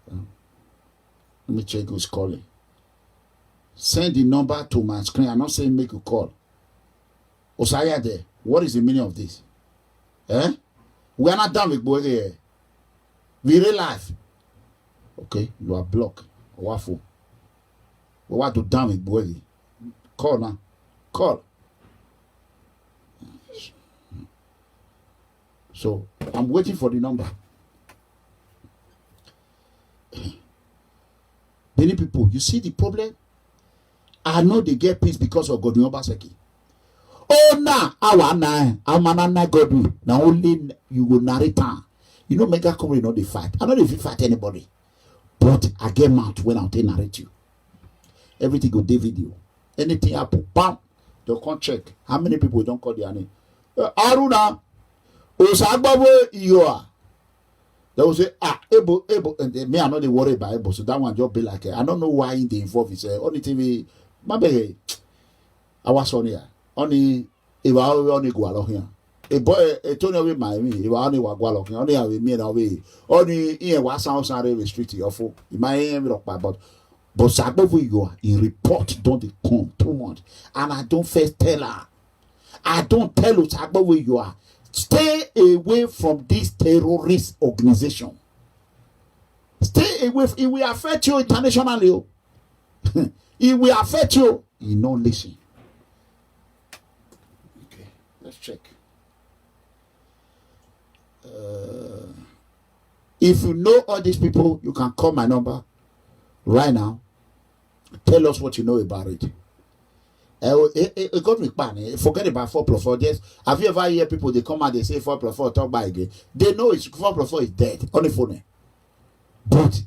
Let me check who's calling. Send the number to my screen. I'm not saying make you call. Osaya there. What is the meaning of this? We are not done with Boye here. We real life. Okay, you are blocked. Waffle. We want to down with Boye. Call now. Call. So I'm waiting for the number. Many people, you see the problem? I know they get peace because of Godwin Obaseki. Oh, nah, I'm an Godwin. Now only you will narrate. You know, mega company not they fight. I know if you fight anybody, but I get mad when I narrate you. Everything go day video. Anything happen, bam, they'll come check. How many people don't call their name? Aruna, Osabovo you are. They will say, able, and me, I'm not worried about able, so that one just be like, I don't know why they involve is only TV. Maybe I was on here. Only if I only go along here. A boy, a Tony with my me, if I only walk along here, only have me and away. Only here was sounds are restricted or for my aim, but Osabovo you are in report, don't they come too much. And I don't first tell her. I don't tell Osabovo you are. Stay away from this terrorist organization. Stay away. It will affect you internationally. It will affect you. You don't listen. Okay, let's check. If you know all these people, you can call my number right now. Tell us what you know about it. Forget about 4+4. Just have you ever heard people they come and they say 4+4 talk by again? They know it's 4+4 is dead on the phone, but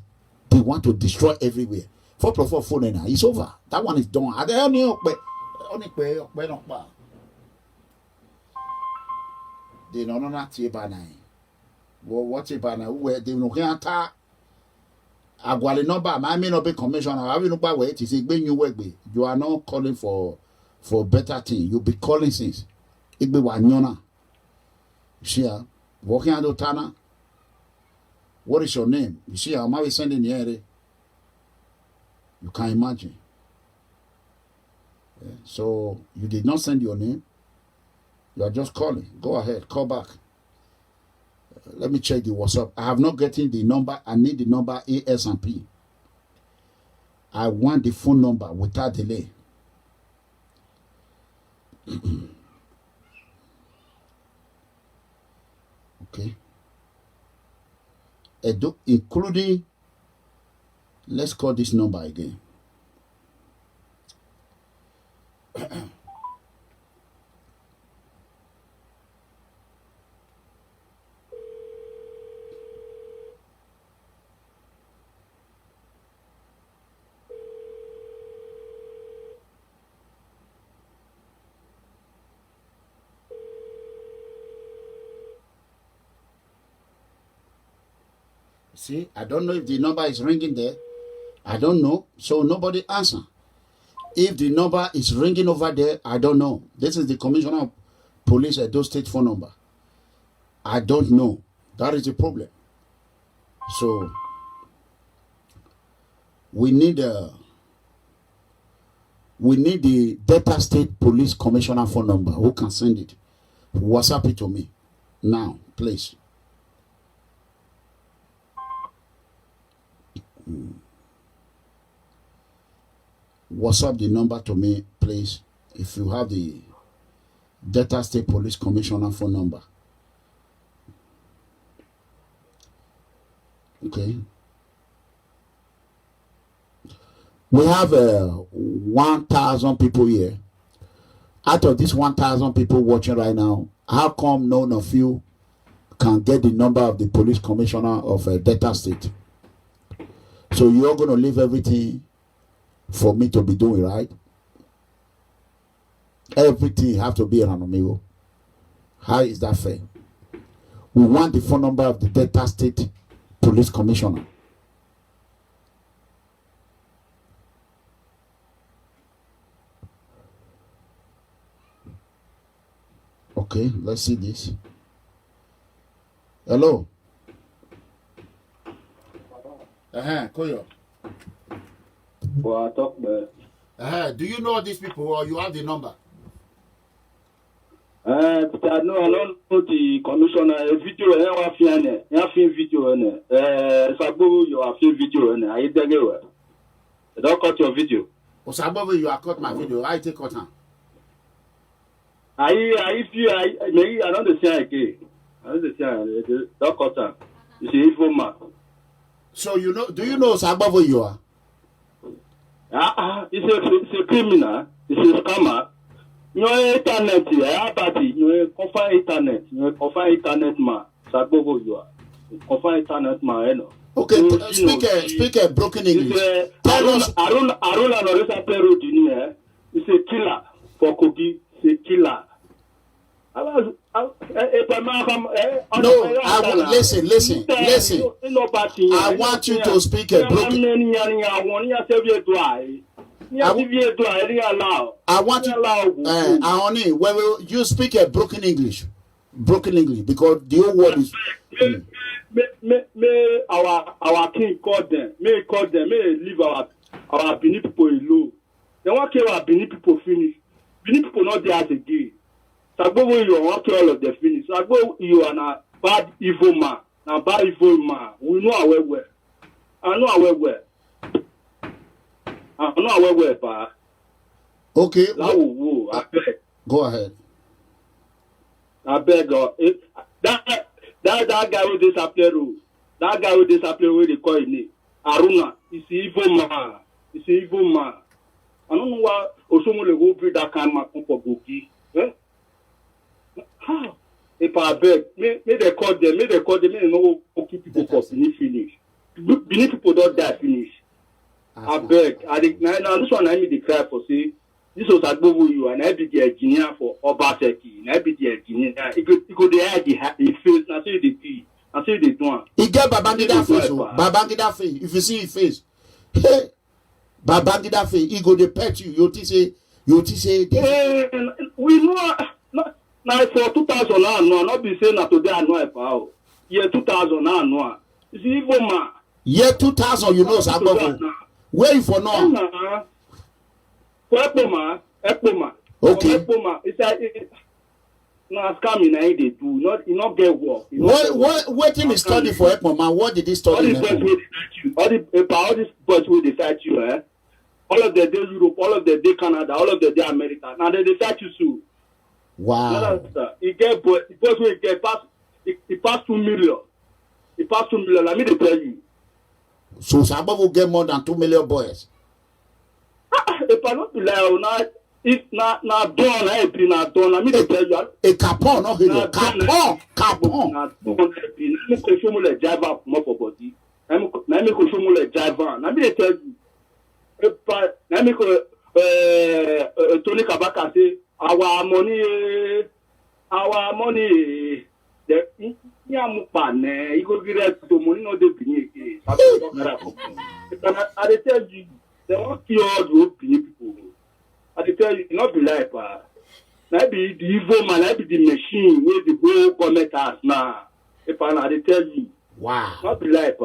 they want to destroy everywhere. 4+4 phone now it's over. That one is done. Are there only they no not banana. What banana? Where they no can attack. Agwali number, I may not be commissioner. I will not buy it. It's a new work. You are not calling for better thing. You'll be calling since it be wanyona. You see, walking out of Tana. What is your name? You see, I'm always sending the area. You can imagine. Yeah. So you did not send your name. You are just calling. Go ahead, call back. Let me check the WhatsApp. I have not gotten the number. I need the number ASAP. I want the phone number without delay. Okay. Including, let's call this number again. See, I don't know if the number is ringing there. I don't know. So nobody answer. If the number is ringing over there, I don't know. This is the Commissioner of Police Edo State phone number. I don't know. That is the problem. So we need the Delta State Police Commissioner phone number. Who can send it? WhatsApp it to me now, please. WhatsApp the number to me, please. If you have the Delta State Police Commissioner phone number. Okay. We have 1,000 people here. Out of these 1,000 people watching right now, how come none of you can get the number of the police commissioner of Delta State? So you're going to leave everything for me to be doing, right? Everything have to be an amigo. How is that fair? We want the phone number of the Delta State Police Commissioner. Okay, let's see this. Hello. Koyo. Well, I talk about. Do you know these people or you have the number? I don't know the commissioner. Video, I have video. Sabu, you have video. I did it. Don't cut your video. Sabu, you have cut my video. I take cut. I don't understand again. I don't understand. Don't cut her. You see, evil man. So you know? Do you know Sabu you are? It's a criminal. It's a scammer. You know internet here. You confine internet. You confine internet man. Sabu you are. Confine internet man. You know. Okay. Speak a broken English. Arun Anorisa Peru Junior. It's a killer for Kogi. It's a killer. No, listen. I want you to speak a broken. I want you. When you speak a broken English, because the whole word is. May our king call them. May leave our Benin people alone. They want to kill our Benin people finish. Benin people not there as a gay. Sagbo you want to all of the finish. Sagbo you are a bad evil man. A bad evil man. We know our way. I know our way. I know our way, pa. Okay. Go ahead. I beg that guy who disappeared. That guy who disappeared where they call him Aruna. He's an evil man. He's an evil man. I don't know why Osomole go bring that kind of man for Goki. How? If I beg, may they call them, may they know keep people for finish. Benin people don't die finish. I beg. I think now this one I need to cry for say this was a go you and I be the engineer for Obaseki. And I be the engineer. It go there the face. I say the P. I say the one. He get Babangida face. Babangida face. If you see his face, hey, Babangida face. He go to pet you. You say. We know. Now for 2000 no, not be saying that today I know about. Year 2000 no. It's evil man. Year 2000 you know Sabobo. Where you for now? Epoma. Okay. Epoma. It's like no scamming I they do. Not get work. What did he study for Epoma? What did he study? All these boys will decide you, eh? All of the day Europe, all of the day Canada, all of the day America. Now they decide you soon. Wow. He get boys will get past. He passed 2 million. He passed 2 million. Let me tell you. So Sabo will get more than 2 million boys. If I don't be like if not done, I be not done. Let me tell you. A capon, no hero. Capon. Let me show you the driver more for body. Let me show you the driver. Let me tell you. Let me Tony Kabaka say our money. The Yamupane, you go get to money not dey Benin again. I dey tell you, they won't kill all the old Benin people. I dey tell you, not be like that be the evil man, that be the machine where the whole government has now. If I dey tell you, wow, not be like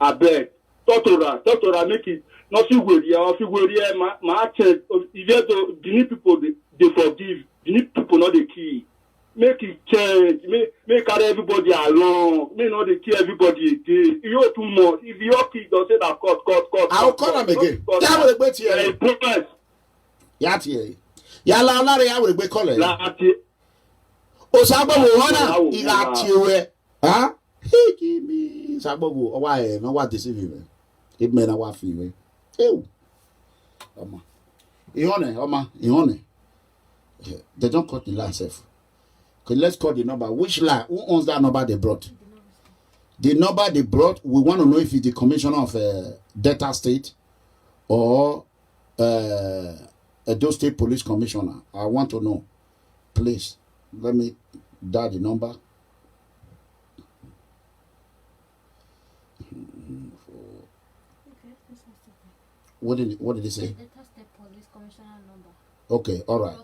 I beg. Totora make it not feel weary or feel weary. My chest, if you Benin people they forgive, Benin people not the key. Make it change, make carry everybody along, make not they kill everybody again. If you're too much, if your kid don't say that cut. I'll call them again. Yeah, will wait here. Yati. Yala Larry, I will be calling. Osabo Wana, Ilatiwe. Huh? He give me Sabobu. Why? No, what this evening? It may not want you. Oh, Oma. Ione. They don't cut the line safe. Okay, let's call the number. Which line? Who owns that number they brought? The number they brought, we want to know if it's the commissioner of Delta State or Edo State Police Commissioner. I want to know. Please, let me dial the number. What did he say? Delta State Police Commissioner number. Okay, all right.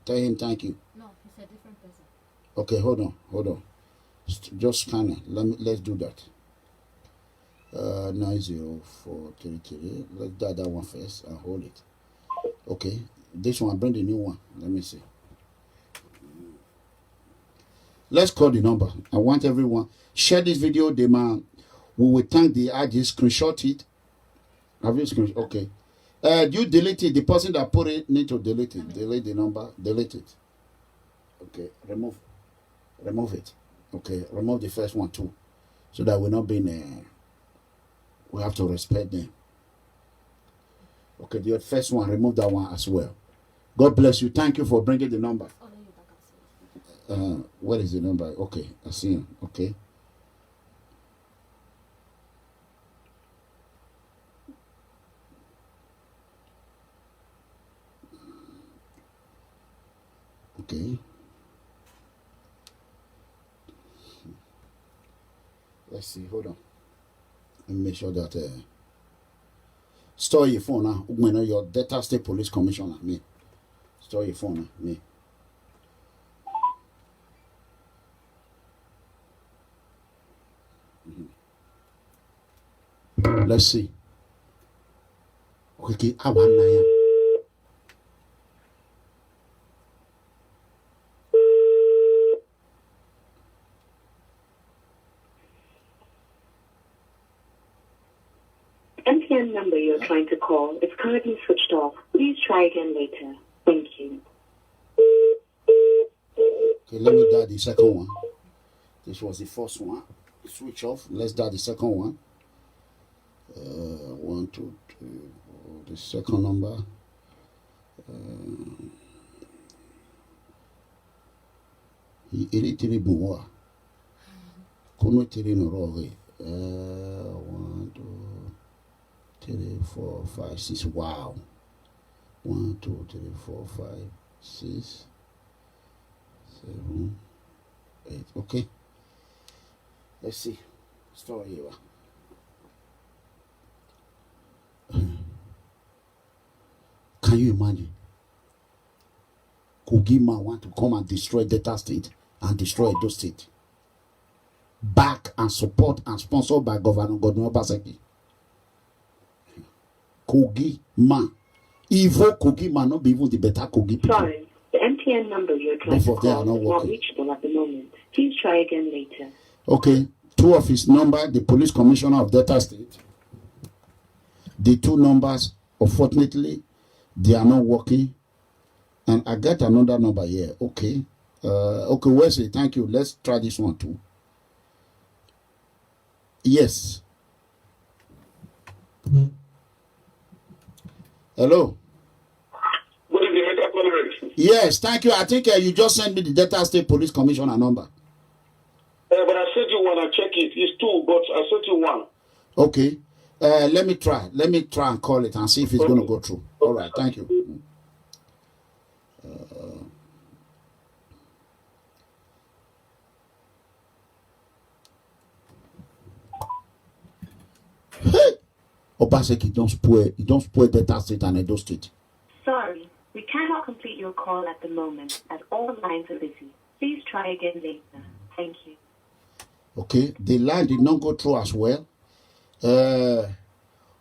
Tell him thank you. No, he's a different person. Okay, hold on. Just scan it. Let's do that. 90433. Let's dial that one first and hold it. Okay, this one, bring the new one. Let me see. Let's call the number. I want everyone share this video. The man, we will thank the IG. Screenshot it. Have you screenshot? Okay. You delete it. The person that put it need to delete it. Delete the number. Delete it. Okay. Remove it. Okay. Remove the first one too, so that we're not being. We have to respect them. Okay. The first one. Remove that one as well. God bless you. Thank you for bringing the number. What is the number? Okay. I see him. Okay. Okay. Let's see. Hold on. Let me make sure that store your phone now. When your Delta State Police Commissioner, me. Store your phone now, me. Let's see. Okay, I want now. MTN number you're trying to call is currently switched off. Please try again later. Thank you. Okay, let me dial the second one. This was the first one. Switch off. Let's dial the second one. 1, 2, 3, 4. The second number. Il tiri buwa. Kono tiri no roge. 1, 2, 3, 4, 5, 6. Wow. 1, 2, 3, 4, 5, 6, 7, 8. Okay. Let's see. Store here. Can you imagine? Kogima want to come and destroy Delta State and destroy Edo State. Back and support and sponsored by Governor Godwin Obaseki. Kogima. Evil Kogima, not be even the better Kogi people. Sorry, the MTN number you're trying to call is not reachable at the moment. Please try again later. Okay, 2 of his number, the police commissioner of Delta State. The 2 numbers, unfortunately, they are not working. And I got another number here. Okay. Okay, Wesley, thank you. Let's try this one too. Yes. Hello. What is the Meta Conference? Yes, thank you. I think you just sent me the Delta State Police Commissioner number. But I sent you one. I check it. It's 2, but I sent you one. Okay. Let me try. Let me try and call it and see if it's going to go through. All right. Thank you. Obaseki don't spoil Delta State and Edo State. Sorry, we cannot complete your call at the moment as all lines are busy. Please try again later. Thank you. Okay, the line did not go through as well.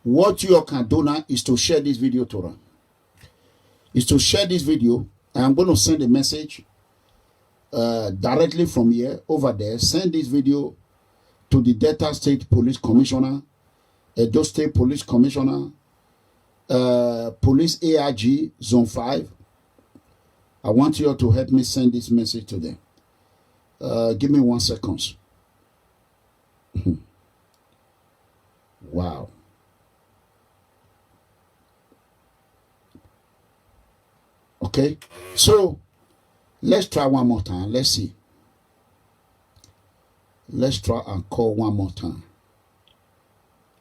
What you can do now is to share this video to them. Is to share this video. I'm going to send a message directly from here over there. Send this video to the Delta State Police Commissioner, Edo State Police Commissioner, Police AIG Zone 5. I want you all to help me send this message to them. Give me 1 second. Wow. Okay, so let's try one more time. Let's see. Let's try and call one more time.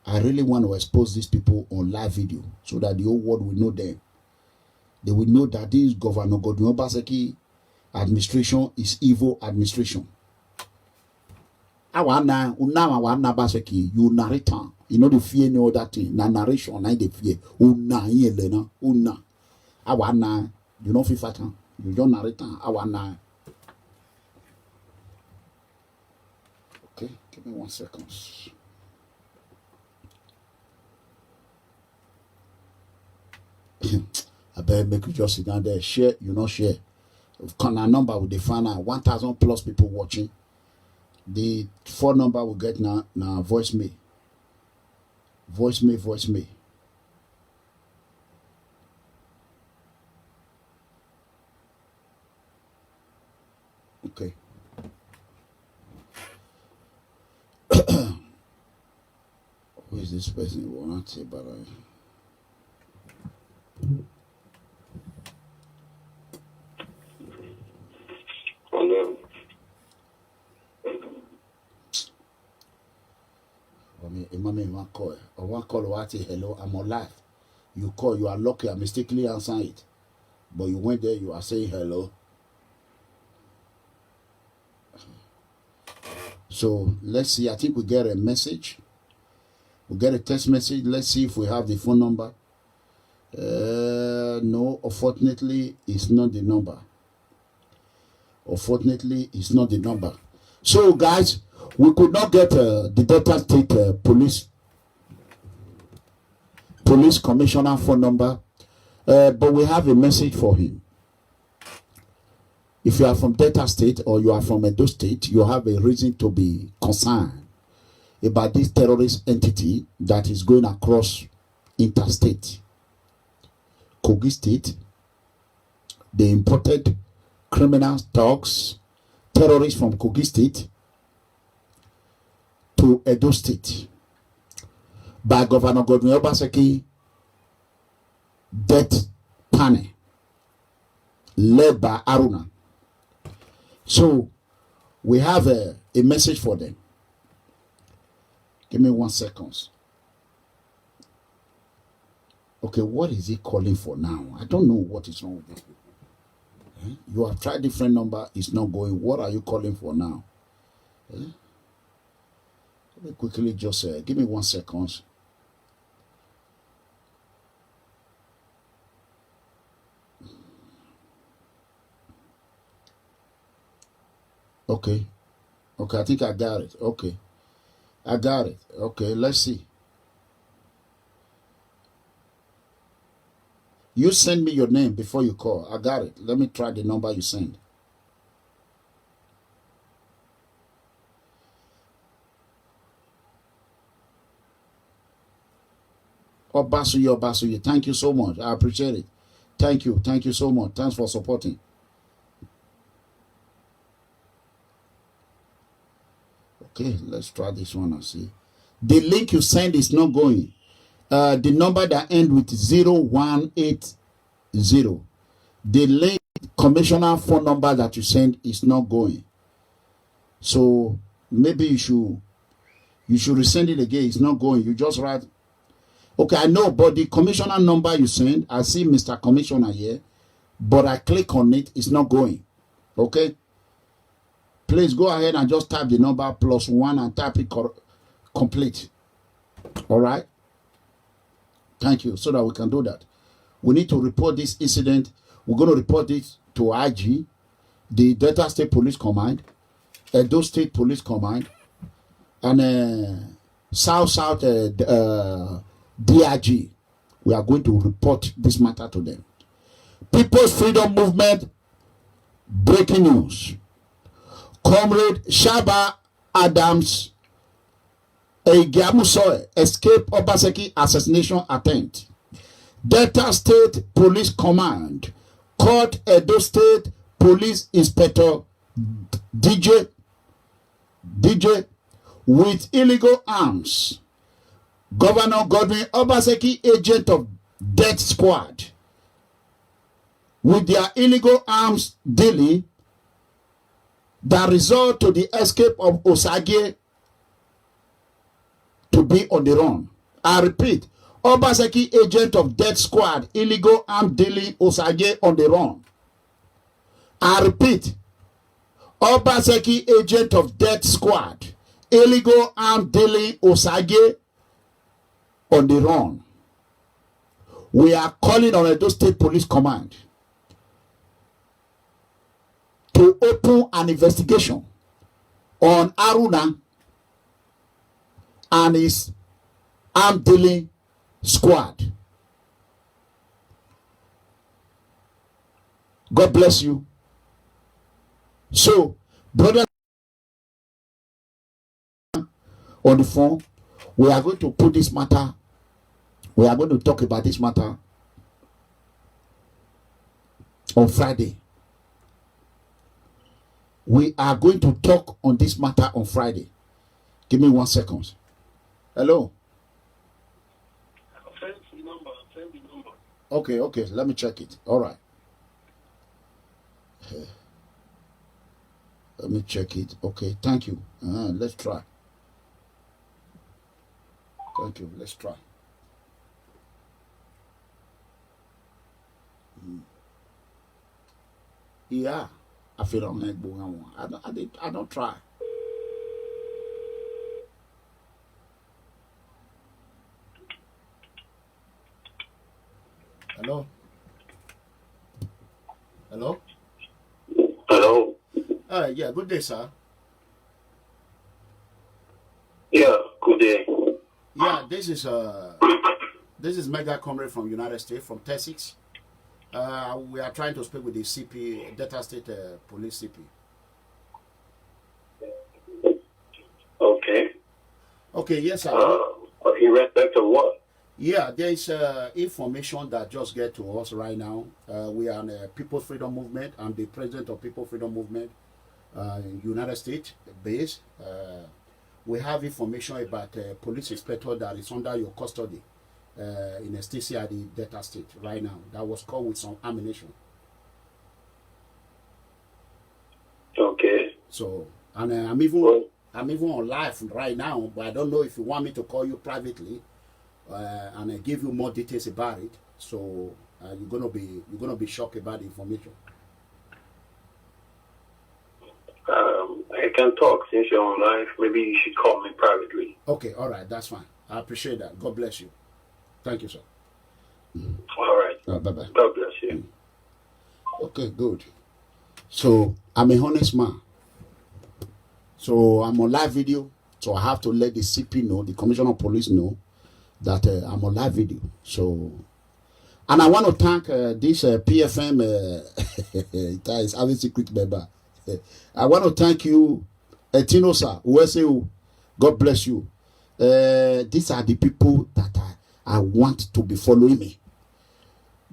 I really want to expose these people on live video so that the whole world will know them. They will know that this Governor Godwin Obaseki administration is evil administration. Awana Baseki, you narrate. You know the fear no other thing. Na narration, na the fear. Una yelena, una. Awana, you know fifata. You don't narrate. Awana. Okay, give me 1 second. I better make you just sit down there. Share, you know, share. Can a number with the fan 1,000 plus people watching. The phone number we get now voice me. Voice me. Okay. Who is this person? Will not say, but Hello. One call. Or one call what hello, I'm alive. You call, you are lucky, I mistakenly answer it. But you went there, you are saying hello. So let's see. I think we get a message. We get a text message. Let's see if we have the phone number. No, unfortunately, it's not the number. Unfortunately, it's not the number. So, guys, we could not get the Delta State Police Commissioner phone number, but we have a message for him. If you are from Delta State or you are from Edo State, you have a reason to be concerned about this terrorist entity that is going across interstate. Kogi State, they imported criminal thugs, terrorists from Kogi State to Edo State by Governor Godwin Obaseki death panel led by Aruna. So we have a message for them. Give me 1 second. Okay, what is he calling for now? I don't know what is wrong with this. You have tried different number, it's not going. What are you calling for now? Let me quickly just give me 1 second. Okay, I think I got it. Okay, I got it. Okay, let's see. You send me your name before you call. I got it. Let me try the number you send. Obasuyi. Thank you so much. I appreciate it. Thank you so much. Thanks for supporting. Okay, let's try this one and see. The link you send is not going. The number that ends with 0180. The link commissioner phone number that you send is not going. So maybe you should resend it again. It's not going. You just write. Okay, I know, but the commissioner number you send, I see Mr. Commissioner here, but I click on it, it's not going. Okay? Please go ahead and just type the number +1 and type it complete. All right? Thank you. So that we can do that. We need to report this incident. We're going to report it to IG, the Delta State Police Command, Edo State Police Command, and South DIG. We are going to report this matter to them. People's Freedom Movement, breaking news. Comrade Shaba Adams Egiamusoe escape Obaseki assassination attempt. Delta State Police Command caught Edo State Police Inspector DJ with illegal arms. Governor Godwin Obaseki, agent of death squad, with their illegal arms daily that result to the escape of Osage to be on the run. I repeat, Obaseki, agent of death squad, illegal armed dealing, Osage on the run. I repeat, Obaseki, agent of death squad, illegal armed dealing, Osage on the run. We are calling on Edo State Police Command to open an investigation on Aruna and his armed dealing squad. God bless you. So, brother, on the phone, we are going to put this matter, we are going to talk about this matter on Friday. We are going to talk on this matter on Friday. Give me 1 second. Hello. Okay, let me check it. All right. Let me check it. Okay, thank you. Let's try. Thank you. Let's try. Yeah, I feel on that. I don't try. Hello. Hello. Hello. Yeah. Good day, sir. Yeah. Good day. Yeah, this is Mega Comrade from United States, from Texas. We are trying to speak with the CP, Delta State Police CP. Okay. Okay, yes, sir. In respect of what? Yeah, there is information that just get to us right now. We are a People's Freedom Movement. I'm the president of People's Freedom Movement in United States base. We have information about a police inspector that is under your custody in STC at the Delta State right now. That was caught with some ammunition. Okay. So, and I'm even on live right now, but I don't know if you want me to call you privately and I give you more details about it. So you're gonna be shocked about the information. I can talk since you're on live. Maybe you should call me privately. Okay, all right, that's fine. I appreciate that. God bless you. Thank you, sir. All right. Bye-bye. God bless you. Okay, good. So I'm a honest man. So I'm on live video. So I have to let the CP know, the Commissioner of Police know that I'm on live video. So, and I want to thank this PFM. It is having secret member. I want to thank you, Tino sir, USAU. God bless you. These are the people that I want to be following me.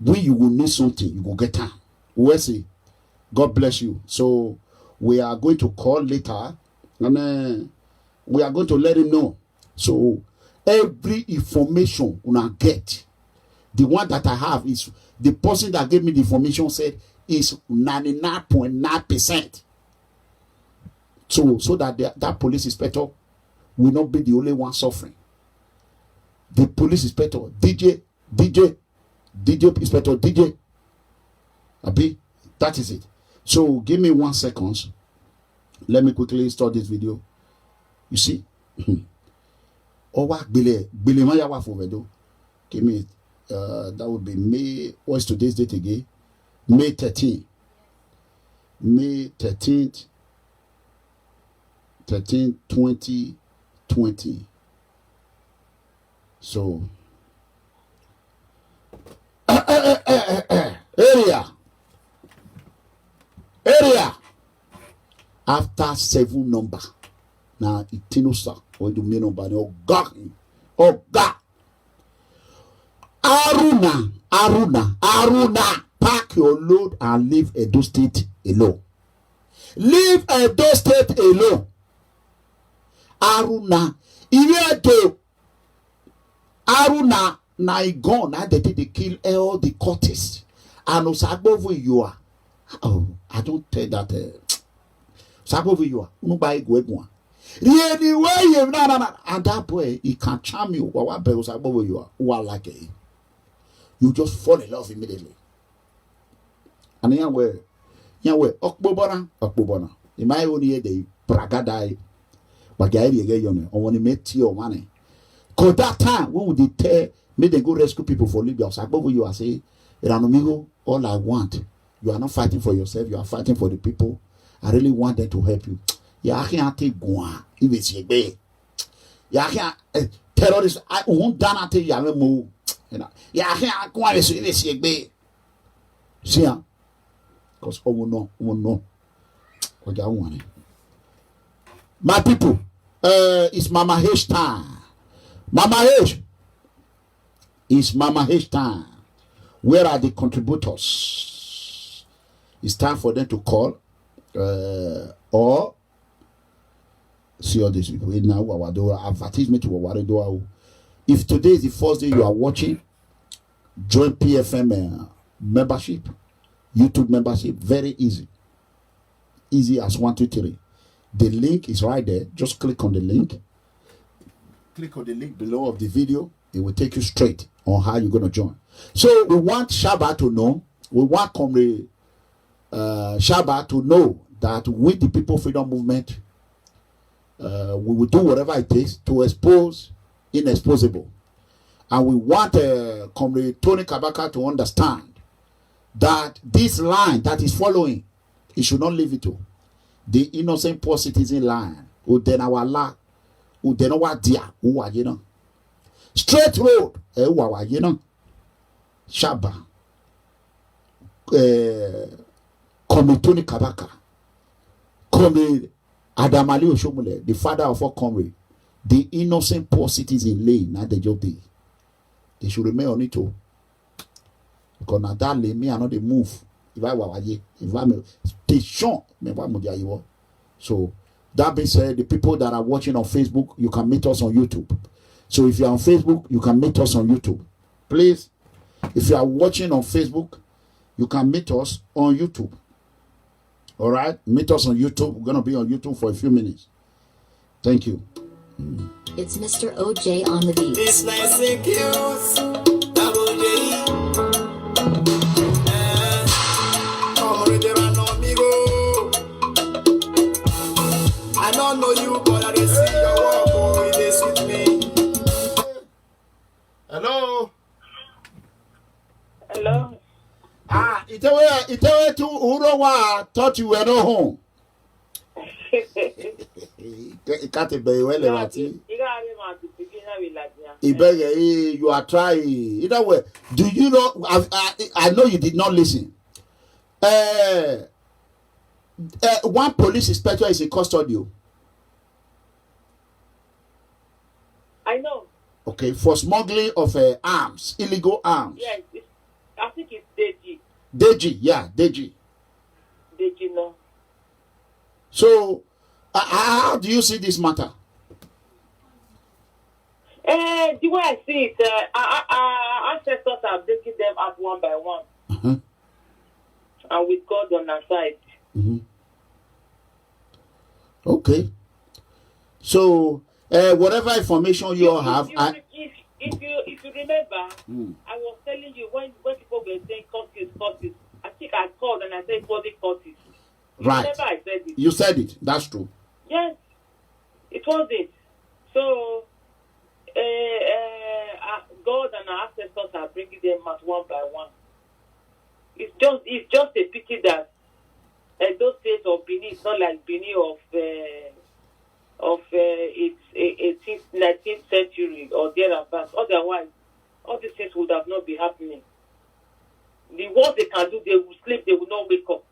When you will need something, you will get time. USA, God bless you. So we are going to call later, and we are going to let him know. So every information una get, the one that I have is the person that gave me the information said is 99.9%. So that that police inspector will not be the only one suffering. The police inspector, DJ inspector, DJ. Abi, that is it. So give me 1 second. Let me quickly start this video. You see? Give me it. that would be May. What's today's date again? May 13th. May 13th, 2020. So, area. After 7 number. Now, itinosa. Or the main number. Oh, God. Aruna. Pack your load and leave Edo State alone. Leave Edo State alone. Aruna. Aruna na gone. Now they kill all the cultists. And Osagbovo you are. Oh, I don't tell that. Osagbovo you are. Nobody go one. Really way you na. And that boy he can charm you. What Osagbovo you are. Who are like it. You just fall in love immediately. And Yahweh, Okbobona. In my own year, they bragadai. But I get you on when you met your money. Cause that time, when would they tell me they go rescue people for Libya? So you are saying, Ranomigo, all I want, you are not fighting for yourself, you are fighting for the people. I really want them to help you. Yeah, I can't take one. If it's your bay. Yeah, I can't terrorists. I won't done until you have a move. Yeah, I can't go on if it's your bay. See, because no. What I want. My people, it's Mama H time. Mama H. It's Mama H time. Where are the contributors? It's time for them to call or see all these people. Now, advertisement to if today is the first day you are watching, join PFM membership, YouTube membership. Very easy. Easy as 1, 2, 3. The link is right there. Just click on the link. Click on the link below of the video. It will take you straight on how you're going to join. So we want Shaba to know. We want Comrade Shaba to know that with the People Freedom Movement, we will do whatever it takes to expose inexposable. And we want Comrade Tony Kabaka to understand that this line that is following, he should not leave it to. The innocent poor citizen line. Udenawala. Udenawadia. Uwa, you know. Straight road. Uwa, you know. Shaba. Comrade Tony Kabaka. Comrade Adamali Oshomule, the father of all comrade. The innocent poor citizen lane at the job day. They should remain on it too. Because now that lane, me, I know they move. If I were station, so that being said, the people that are watching on Facebook, you can meet us on YouTube. So if you are on Facebook, you can meet us on YouTube. Please, if you are watching on Facebook, you can meet us on YouTube. All right, meet us on YouTube. We're gonna be on YouTube for a few minutes. Thank you. It's Mr. OJ on the beat. It's nice and cute. Double J. I don't know you, but I can see your walk over this with me. Hello. Hello. Itewe to Urowa thought you were not home. You are trying. Either way, do you know? I know you did not listen. One police inspector is in custody. I know. Okay, for smuggling of arms, illegal arms. Yes, I think it's Deji. Deji, yeah, Deji. Deji, no. So, how do you see this matter? The way I see it, our ancestors are breaking them up one by one. Uh-huh. And with God on our side. Mm-hmm. Okay. So, whatever information you all have... If you remember, I was telling you when people were saying curses, I think I called and I said it wasn't curses. Right. Remember I said it. You said it. That's true. Yes. It wasn't. So, God God and our ancestors are bringing them out one by one. It's just a pity that those states of Benin is not like Benin of 18th, 19th century or thereabouts. Otherwise, all these things would have not been happening. The worst they can do, they will sleep, they will not wake up.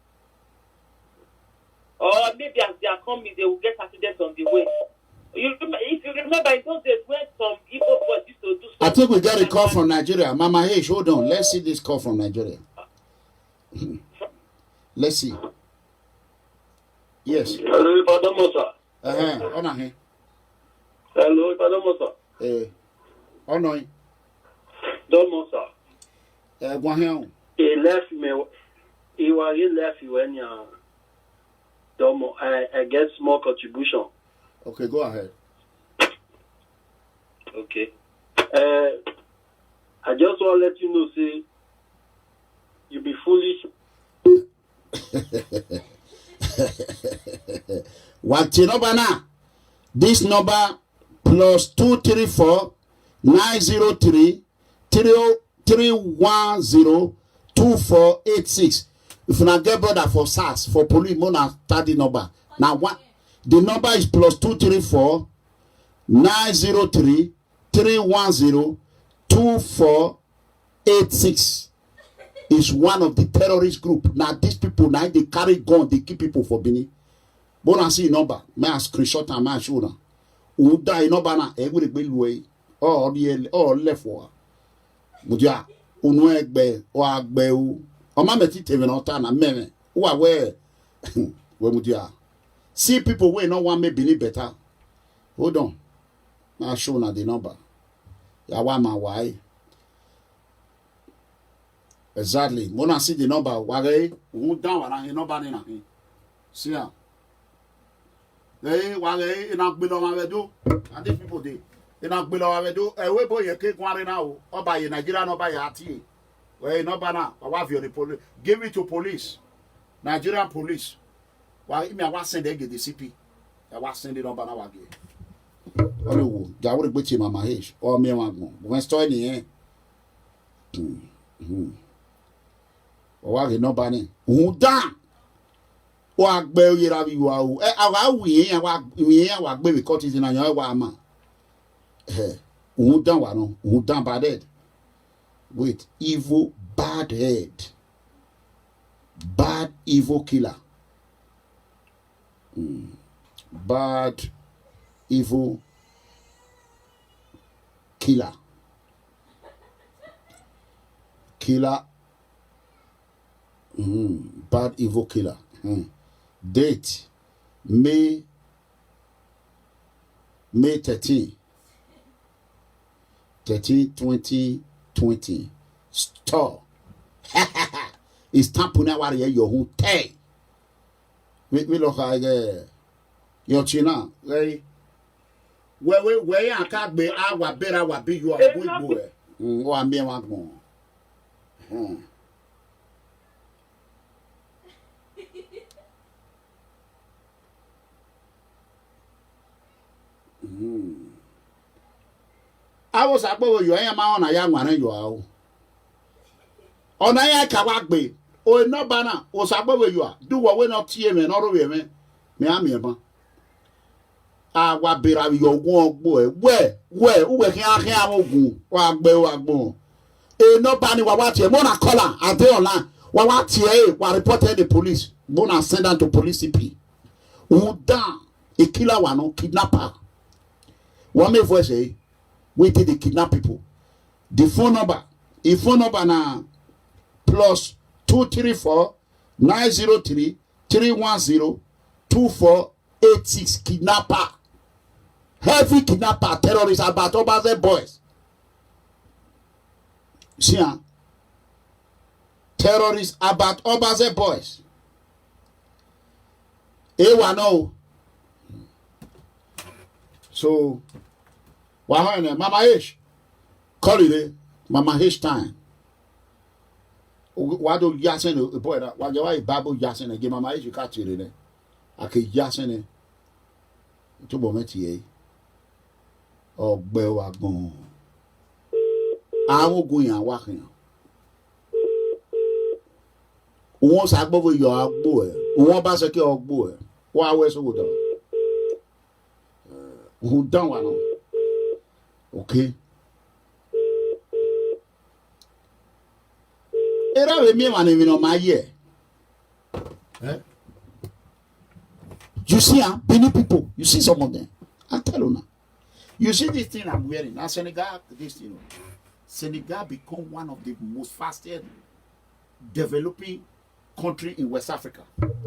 Or maybe as they are coming, they will get accidents on the way. If you remember, in those days when some Igbo boys used to do I think we got a call from Nigeria. Mama H, hold on. Let's see this call from Nigeria. Let's see. Yes. Hello, Ibadan Mosa. Honor him. Hello, Ibadan Mosa. Honor him. Don Mosa. Go ahead. He left me. He left you when Domo. I get small contribution. Okay, go ahead. Okay. I just want to let you know, say, you be foolish. What number now? This number plus 234 903 310 2486. If you not get brother for SARS, for police, mona study number. Now what? The number is plus 234 903 310 2486. Is one of the terrorist group. Now these people now they carry gun, they keep people for Benin. But I see number, may I screenshot and my shoulder. Who die number na every bill way or the or left for. Mudia unwegbe or agbe o ma meti teve no ta na meme. Who are where we mudia. See people wey no want me Benin better. Hold on. Now show na the number. Ya wa ma why. Exactly. Mona see the number. Wage, who down and number in a see ya. Wage in a below my do, and these people did. In a below my do, a way boy, you cake one now, or by a Nigerian or by a tea. Well, no banner, or what you the police. Give it to police. Nigerian police. Why, me, I was sending the CP. I was sending on banner again. Oh, that would be to my Mahesh, or me one. When story in the wa ke no bani udan wa gbe yira bi wa o awa wi yan wa gbe bi cut in yan wa ma udan wa no udan bad head. Wait, evil bad head, bad evil killer, bad evil killer. Bad evil killer. Date May 13, 2020. Store. It's time to now worry your whole day. We look like your china. Where I can't be our better what be you are a good boy. Oh, I'm being one more. I was about you. I am on a young one. You are on a kawakbe. Oh, no banner. Was about you are. Do what we're not team and all of you. Me, I'm here. Ah, what be your walk boy? Where can't hear walk bo. Eh, no banner. What you want to call her? I tell you, what you reported the police. Bona send them to police CP. Who down a killer one, kidnapper. One may voice say, we did the kidnap people. The phone number now plus 234 903 310 2486 kidnapper. Heavy kidnapper, terrorists about Obaze boys. See, terrorists about Obaze boys. No. So, Mama H, call it Mama H time. Why do Yasin a boy that why you Babu Yasin again? Mama H, you catch it. I can Yasin to Bometi or Bewagon. I won't go and walk in. Once I go with your boy, one basket your boy. Why was so good? Who don't want okay? Era with me, man, even on my year. You see, many people, you see some of them. I tell you now. You see this thing I'm wearing. Now, Senegal, this, you know, Senegal become one of the most fastest developing country in West Africa.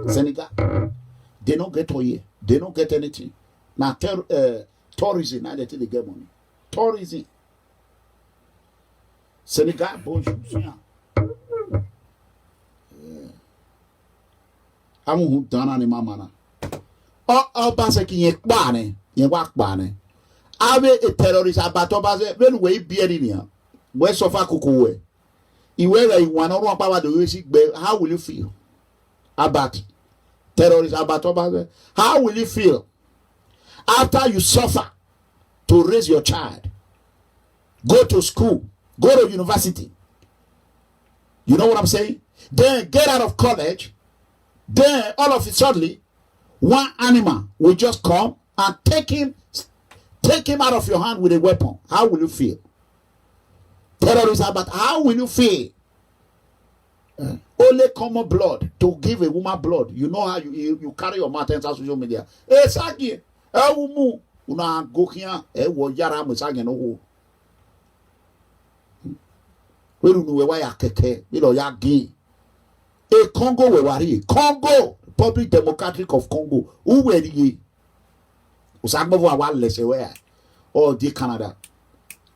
Senegal. They don't get oil. They don't get anything. Now, tourism, now they get money. Tourism. Senegal, bonjour. I'm who done any mamma. Oh, Basaki, ye walk bane. Ave a terrorist about Obaze, when we be in here. West of Akukuwe. You wear one or one power the music, how will you feel about terrorists about Obaze? How will you feel after you suffer to raise your child? Go to school, go to university. You know what I'm saying? Then get out of college. Then all of a sudden, one animal will just come and take him out of your hand with a weapon. How will you feel? Terrorists about how will you feel? Only common blood to give a woman blood. You know how you carry your mouth on social media. Sagi, umu una go here. Wo yara musagi no wo. We don't know why keke. We don't yagi. Congo we worry. Congo, Republic Democratic of Congo. Who were ye? Usagbo wa lese where? Oh, the Canada.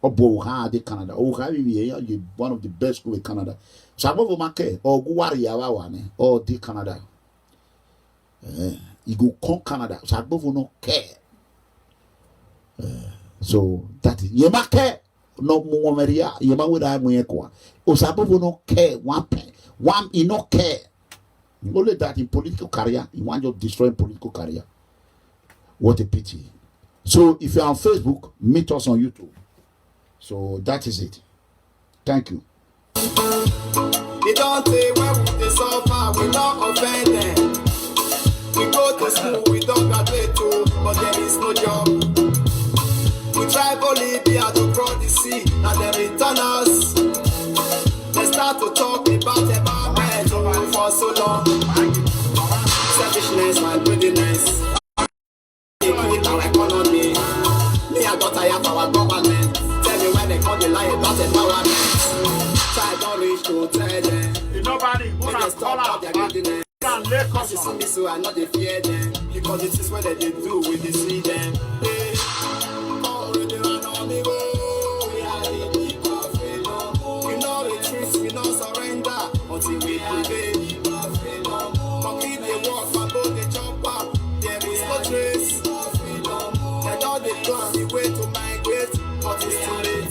Oh, Boha, the Canada. Oh, you one of the best school in Canada. Usagbo make or Guari Yawane. Oh, the Canada. You go come Canada. Usagbo no care. So that is Yemake no more Maria. Yema would I mwekwa. Usagbo no care one pen. One, you no care. Only that in political career, you want to destroy political career. What a pity. So if you're on Facebook, meet us on YouTube. So that is it. Thank you. They don't say where would they suffer, we not offend them. We go to school, we don't graduate too, but there is no job. We try Bolivia to cross the sea, and they return us. They start to talk about environment for so long. Selfishness and greediness. They kill our economy. Me I got tired of our government. Tell me when they call the lie about empowerment. So I don't reach to tell them. Nobody wanna stop out their greediness. As you see me so I know they fear them. Because it is what they do when they see them. Hey, already run on the go. Until we prevail. Complete the work for both the jumper. There is no trace. They all they plan the way to migrate, but it's too late.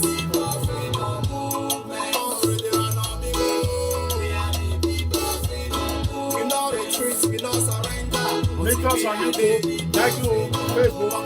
Already run on the go. We no retreat, we no surrender. Meet us on YouTube. Thank you. Facebook.